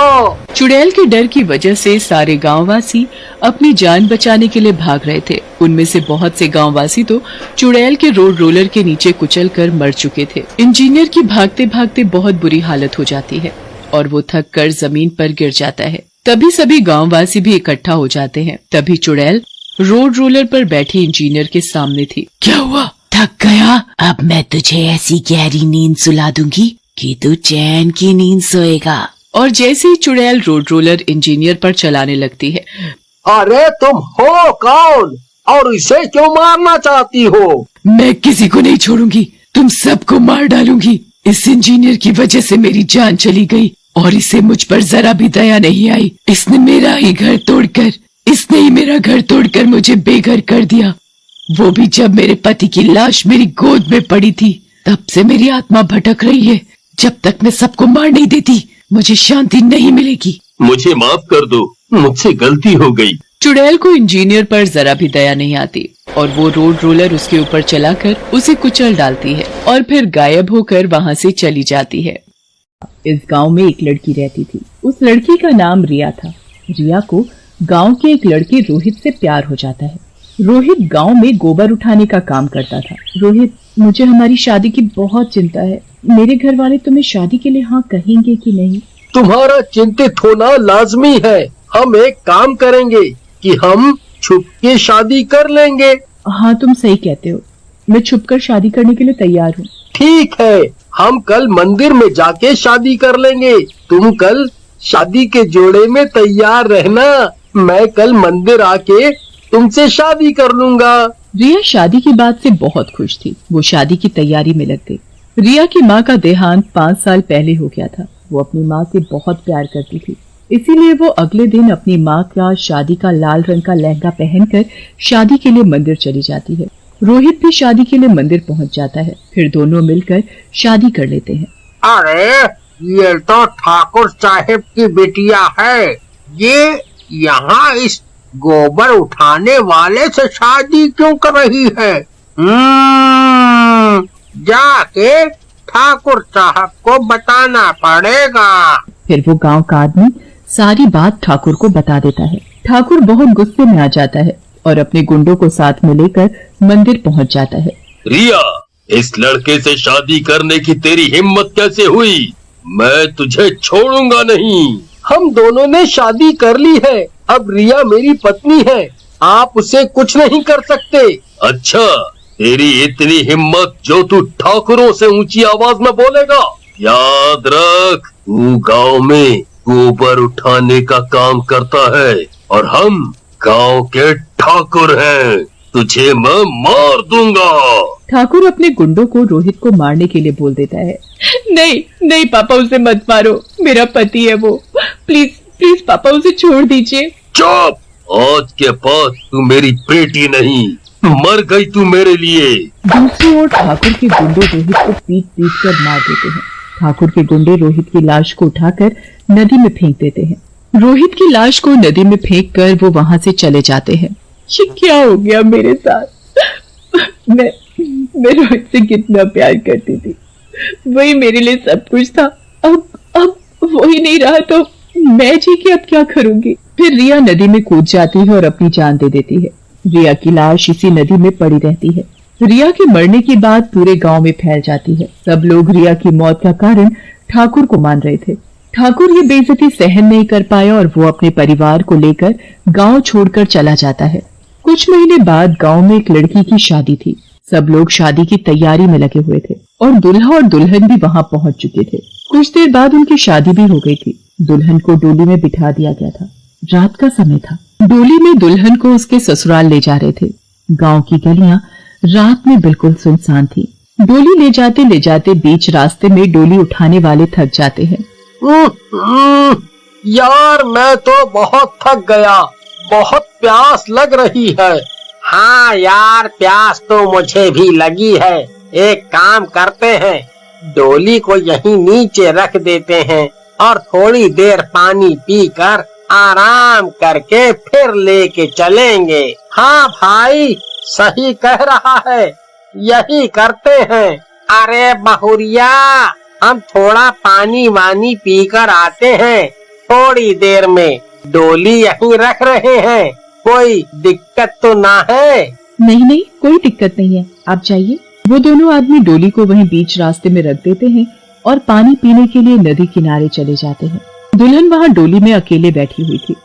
चुड़ैल के डर की वजह से सारे गांववासी अपनी जान बचाने के लिए भाग रहे थे। उनमें से बहुत से गांववासी तो चुड़ैल के रोड रोलर के नीचे कुचल कर मर चुके थे। इंजीनियर की भागते भागते बहुत बुरी हालत हो जाती है और वो थक कर जमीन पर गिर जाता है। तभी सभी गांववासी भी इकट्ठा हो जाते हैं। तभी चुड़ैल रोड रोलर पर बैठी इंजीनियर के सामने थी। क्या हुआ? थक गया? अब मैं तुझे ऐसी गहरी नींद सुला दूंगी कि तू चैन की नींद सोएगा। और जैसे ही चुड़ैल रोड रोलर इंजीनियर पर चलाने लगती है। अरे तुम हो कौन और इसे क्यों मारना चाहती हो? मैं किसी को नहीं छोड़ूंगी, तुम सबको मार डालूंगी। इस इंजीनियर की वजह से मेरी जान चली गई और इसे मुझ पर जरा भी दया नहीं आई। इसने मेरा ही घर तोड़कर मुझे बेघर कर दिया। वो भी जब मेरे पति की लाश मेरी गोद में पड़ी थी। तब से मेरी आत्मा भटक रही है। जब तक मैं सबको मार नहीं देती मुझे शांति नहीं मिलेगी। मुझे माफ कर दो, मुझसे गलती हो गई। चुड़ैल को इंजीनियर पर जरा भी दया नहीं आती और वो रोड रोलर उसके ऊपर चलाकर उसे कुचल डालती है और फिर गायब होकर वहाँ से चली जाती है। इस गांव में एक लड़की रहती थी। उस लड़की का नाम रिया था। रिया को गांव के एक लड़के रोहित से प्यार हो जाता है। रोहित गांव में गोबर उठाने का काम करता था। रोहित, मुझे हमारी शादी की बहुत चिंता है। मेरे घर वाले तुम्हें शादी के लिए हाँ कहेंगे कि नहीं? तुम्हारा चिंतित होना लाजमी है। हम एक काम करेंगे कि हम छुप के शादी कर लेंगे। हाँ, तुम सही कहते हो। मैं छुपकर शादी करने के लिए तैयार हूँ। ठीक है, हम कल मंदिर में जाके शादी कर लेंगे। तुम कल शादी के जोड़े में तैयार रहना। मैं कल मंदिर आके तुमसे शादी कर लूंगा। रिया शादी की बात से बहुत खुश थी। वो शादी की तैयारी में लग गई। रिया की माँ का देहांत 5 साल पहले हो गया था। वो अपनी माँ से बहुत प्यार करती थी, इसीलिए वो अगले दिन अपनी माँ का शादी का लाल रंग का लहंगा पहनकर शादी के लिए मंदिर चली जाती है। रोहित भी शादी के लिए मंदिर पहुँच जाता है। फिर दोनों मिलकर शादी कर लेते हैं। अरे ये तो ठाकुर साहब की बिटिया है। ये यहाँ इस गोबर उठाने वाले से शादी क्यों कर रही है? जाके ठाकुर साहब को बताना पड़ेगा। फिर वो गांव का आदमी सारी बात ठाकुर को बता देता है। ठाकुर बहुत गुस्से में आ जाता है और अपने गुंडों को साथ में लेकर मंदिर पहुंच जाता है। रिया, इस लड़के से शादी करने की तेरी हिम्मत कैसे हुई? मैं तुझे छोड़ूंगा नहीं। हम दोनों ने शादी कर ली है। अब रिया मेरी पत्नी है। आप उसे कुछ नहीं कर सकते। अच्छा, तेरी इतनी हिम्मत जो तू ठाकुरों से ऊंची आवाज में बोलेगा? याद रख, तू गांव में गोबर उठाने का काम करता है और हम गांव के ठाकुर हैं। तुझे मैं मार दूंगा। ठाकुर अपने गुंडों को रोहित को मारने के लिए बोल देता है। नहीं नहीं पापा, उसे मत मारो, मेरा पति है वो, प्लीज प्लीज पापा उसे छोड़ दीजिए। चुप, आज के बाद तू मेरी बेटी नहीं, मर गई तू मेरे लिए। दूसरी ओर ठाकुर के गुंडे रोहित को पीट पीट कर मार देते हैं। ठाकुर के गुंडे रोहित की लाश को उठाकर नदी में फेंक देते हैं। रोहित की लाश को नदी में फेंक कर वो वहां से चले जाते हैं। ये क्या हो गया मेरे साथ? मैं रोहित से कितना प्यार करती थी, वही मेरे लिए सब कुछ था। अब वो ही नहीं रहा तो मैं जी के अब क्या करूंगी? फिर रिया नदी में कूद जाती है और अपनी जान दे देती है। रिया की लाश इसी नदी में पड़ी रहती है। रिया के मरने की बात पूरे गांव में फैल जाती है। सब लोग रिया की मौत का कारण ठाकुर को मान रहे थे। ठाकुर ये बेइज्जती सहन नहीं कर पाया और वो अपने परिवार को लेकर गांव छोड़कर चला जाता है। कुछ महीने बाद गांव में एक लड़की की शादी थी। सब लोग शादी की तैयारी में लगे हुए थे और दूल्हा और दुल्हन भी वहां पहुंच चुके थे। कुछ देर बाद उनकी शादी भी हो गई थी। दुल्हन को डोली में बिठा दिया गया था। रात का समय था। डोली में दुल्हन को उसके ससुराल ले जा रहे थे। गांव की गलियां रात में बिल्कुल सुनसान थी। डोली ले जाते बीच रास्ते में डोली उठाने वाले थक जाते हैं। यार मैं तो बहुत थक गया, बहुत प्यास लग रही है। हाँ यार, प्यास तो मुझे भी लगी है। एक काम करते हैं, डोली को यहीं नीचे रख देते हैं और थोड़ी देर पानी पीकर आराम करके फिर लेके चलेंगे। हाँ भाई, सही कह रहा है, यही करते हैं। अरे बहुरिया, हम थोड़ा पानी वानी पीकर आते हैं, थोड़ी देर में डोली यहीं रख रहे हैं, कोई दिक्कत तो ना है? नहीं, कोई दिक्कत नहीं है, आप जाइए। वो दोनों आदमी डोली को वहीं बीच रास्ते में रख देते हैं और पानी पीने के लिए नदी किनारे चले जाते हैं। दुल्हन वहाँ डोली में अकेले बैठी हुई थी।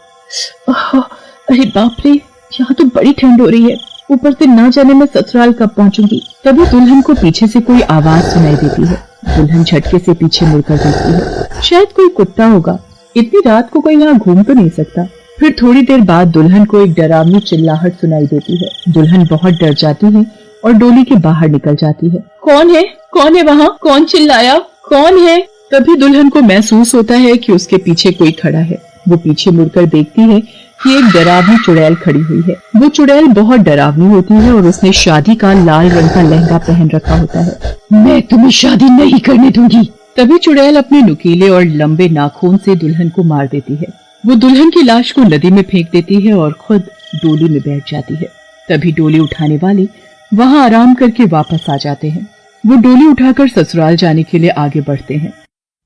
अरे बाप रे, यहाँ तो बड़ी ठंड हो रही है, ऊपर से ना जाने मैं ससुराल कब पहुँचूंगी। तभी दुल्हन को पीछे से कोई आवाज सुनाई देती है। दुल्हन झटके से पीछे मुड़कर देखती है, शायद कोई कुत्ता होगा। इतनी रात को कोई यहाँ घूम तो नहीं सकता। फिर थोड़ी देर बाद दुल्हन को एक डरावनी चिल्लाहट सुनाई देती है। दुल्हन बहुत डर जाती है और डोली के बाहर निकल जाती है। कौन है वहाँ? कौन चिल्लाया? कौन है? तभी दुल्हन को महसूस होता है कि उसके पीछे कोई खड़ा है। वो पीछे मुड़कर देखती है कि एक डरावनी चुड़ैल खड़ी हुई है। वो चुड़ैल बहुत डरावनी होती है और उसने शादी का लाल रंग का लहंगा पहन रखा होता है। मैं तुम्हें शादी नहीं करने दूंगी। तभी चुड़ैल अपने नुकीले और लंबे नाखून से दुल्हन को मार देती है। वो दुल्हन की लाश को नदी में फेंक देती है और खुद डोली में बैठ जाती है। तभी डोली उठाने वाले वहाँ आराम करके वापस आ जाते हैं। वो डोली उठाकर ससुराल जाने के लिए आगे बढ़ते हैं।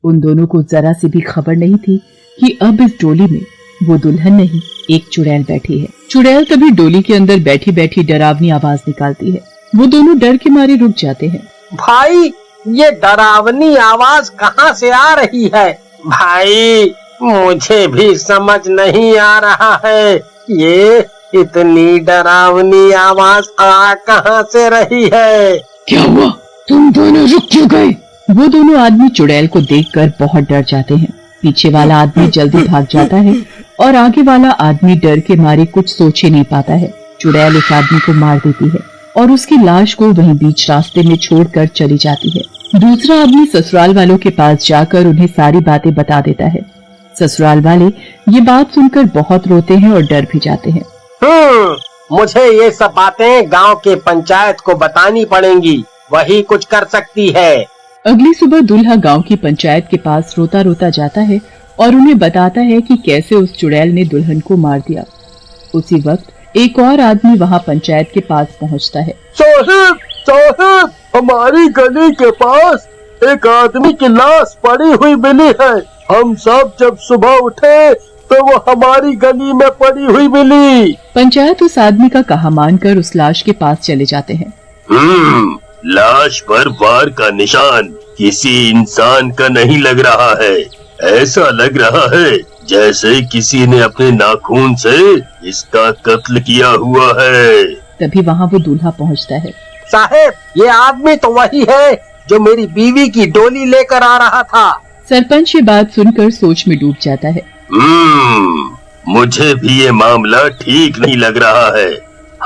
उन दोनों को जरा सी भी खबर नहीं थी कि अब इस डोली में वो दुल्हन नहीं, एक चुड़ैल बैठी है। चुड़ैल तभी डोली के अंदर बैठी बैठी डरावनी आवाज निकालती है। वो दोनों डर के मारे रुक जाते हैं। भाई, ये डरावनी आवाज कहाँ से आ रही है? भाई, मुझे भी समझ नहीं आ रहा है, ये इतनी डरावनी आवाज आ कहाँ से रही है? क्या हुआ? तुम दोनों रुक क्यों गए? वो दोनों आदमी चुड़ैल को देखकर बहुत डर जाते हैं। पीछे वाला आदमी जल्दी भाग जाता है और आगे वाला आदमी डर के मारे कुछ सोच ही नहीं पाता है। चुड़ैल एक आदमी को मार देती है और उसकी लाश को वहीं बीच रास्ते में छोड़कर चली जाती है। दूसरा आदमी ससुराल वालों के पास जाकर उन्हें सारी बातें बता देता है। ससुराल वाले ये बात सुनकर बहुत रोते हैं और डर भी जाते हैं। मुझे ये सब बातें गांव के पंचायत को बतानी पड़ेंगी, वही कुछ कर सकती है। अगली सुबह दूल्हा गांव की पंचायत के पास रोता रोता जाता है और उन्हें बताता है कि कैसे उस चुड़ैल ने दुल्हन को मार दिया। उसी वक्त एक और आदमी वहां पंचायत के पास पहुंचता है। साहब, हमारी गली के पास एक आदमी की लाश पड़ी हुई मिली है। हम सब जब सुबह उठे तो वो हमारी गली में पड़ी हुई मिली। पंचायत उस आदमी का कहा मानकर उस लाश के पास चले जाते हैं। लाश पर वार का निशान किसी इंसान का नहीं लग रहा है। ऐसा लग रहा है जैसे किसी ने अपने नाखून से इसका कत्ल किया हुआ है। तभी वहाँ वो दूल्हा पहुँचता है। साहब, ये आदमी तो वही है जो मेरी बीवी की डोली लेकर आ रहा था। सरपंच ये बात सुनकर सोच में डूब जाता है। मुझे भी ये मामला ठीक नहीं लग रहा है।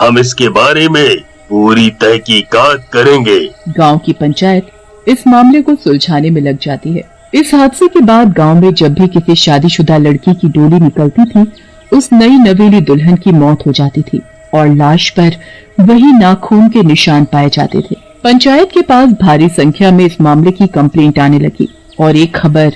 हम इसके बारे में पूरी तहकीकात करेंगे। गांव की पंचायत इस मामले को सुलझाने में लग जाती है। इस हादसे के बाद गांव में जब भी किसी शादीशुदा लड़की की डोली निकलती थी, उस नई नवेली दुल्हन की मौत हो जाती थी और लाश पर वही नाखून के निशान पाए जाते थे। पंचायत के पास भारी संख्या में इस मामले की कंप्लेंट आने लगी और एक खबर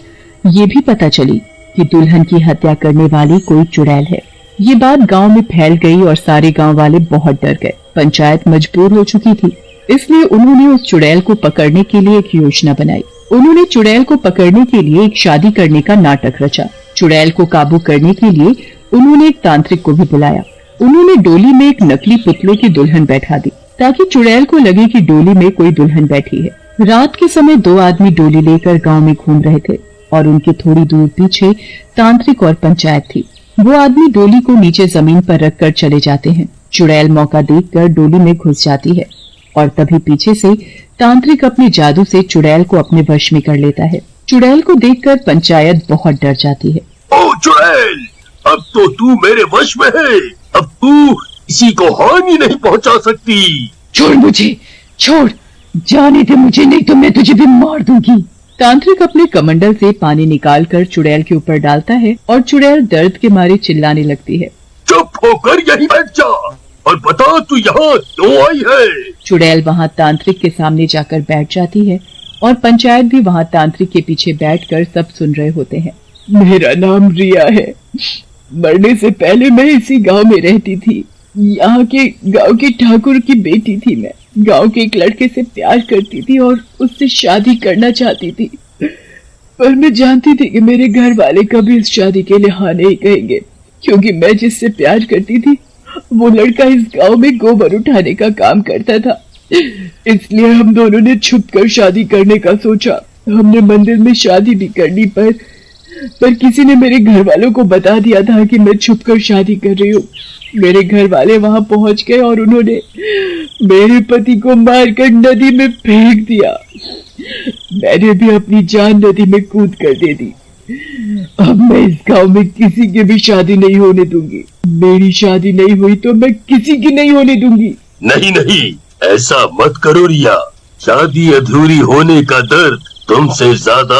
ये भी पता चली कि दुल्हन की हत्या करने वाली कोई चुड़ैल है। ये बात गांव में फैल गई और सारे गांव वाले बहुत डर गए। पंचायत मजबूर हो चुकी थी, इसलिए उन्होंने उस चुड़ैल को पकड़ने के लिए एक योजना बनाई। उन्होंने चुड़ैल को पकड़ने के लिए एक शादी करने का नाटक रचा। चुड़ैल को काबू करने के लिए उन्होंने एक तांत्रिक को भी बुलाया। उन्होंने डोली में एक नकली पुतले की दुल्हन बैठा दी ताकि चुड़ैल को लगे कि डोली में कोई दुल्हन बैठी है। रात के समय 2 आदमी डोली लेकर गांव में घूम रहे थे और उनके थोड़ी दूर पीछे तांत्रिक और पंचायत थी। वो आदमी डोली को नीचे जमीन पर रखकर चले जाते हैं। चुड़ैल मौका देखकर डोली में घुस जाती है और तभी पीछे से तांत्रिक अपने जादू से चुड़ैल को अपने वश में कर लेता है। चुड़ैल को देखकर पंचायत बहुत डर जाती है। ओ चुड़ैल, अब तो तू मेरे वश में है। अब तू किसी को हानि नहीं पहुंचा सकती। छोड़ मुझे, छोड़, जाने दे मुझे, नहीं तो मैं तुझे भी मार दूंगी। तांत्रिक अपने कमंडल से पानी निकालकर चुड़ैल के ऊपर डालता है और चुड़ैल दर्द के मारे चिल्लाने लगती है। चुप होकर यहीं बैठ जा और बता तू यहाँ क्यों आई है। चुड़ैल वहाँ तांत्रिक के सामने जाकर बैठ जाती है और पंचायत भी वहाँ तांत्रिक के पीछे बैठकर सब सुन रहे होते हैं। मेरा नाम रिया है। मरने से पहले मैं इसी गांव में रहती थी। यहाँ के गांव के ठाकुर की बेटी थी मैं। गांव के एक लड़के से प्यार करती थी और उससे शादी करना चाहती थी, पर मैं जानती थी कि मेरे घर वाले कभी इस शादी के लिए हाँ नहीं कहेंगे, क्योंकि मैं जिससे प्यार करती थी वो लड़का इस गांव में गोबर उठाने का काम करता था। इसलिए हम दोनों ने छुपकर शादी करने का सोचा। हमने मंदिर में शादी भी करनी, पर किसी ने मेरे घर वालों को बता दिया था कि मैं छुपकर शादी कर रही हूँ। मेरे घर वाले वहां पहुंच गए और उन्होंने मेरे पति को मारकर नदी में फेंक दिया। मैंने भी अपनी जान नदी में कूद कर दे दी। अब मैं इस गांव में किसी की भी शादी नहीं होने दूंगी। मेरी शादी नहीं हुई तो मैं किसी की नहीं होने दूंगी। नहीं नहीं, ऐसा मत करो रिया। शादी अधूरी होने का दर्द तुमसे ज्यादा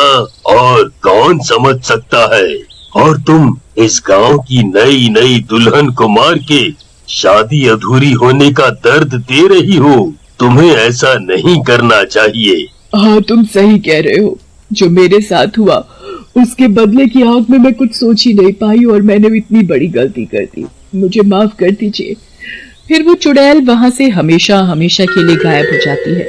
और कौन समझ सकता है। और तुम इस गांव की नई नई दुल्हन को मार के शादी अधूरी होने का दर्द दे रही हो। तुम्हें ऐसा नहीं करना चाहिए। हाँ, तुम सही कह रहे हो। जो मेरे साथ हुआ उसके बदले की आग में मैं कुछ सोच ही नहीं पाई और मैंने इतनी बड़ी गलती कर दी। मुझे माफ कर दीजिए। फिर वो चुड़ैल वहां से हमेशा हमेशा के लिए गायब हो जाती है।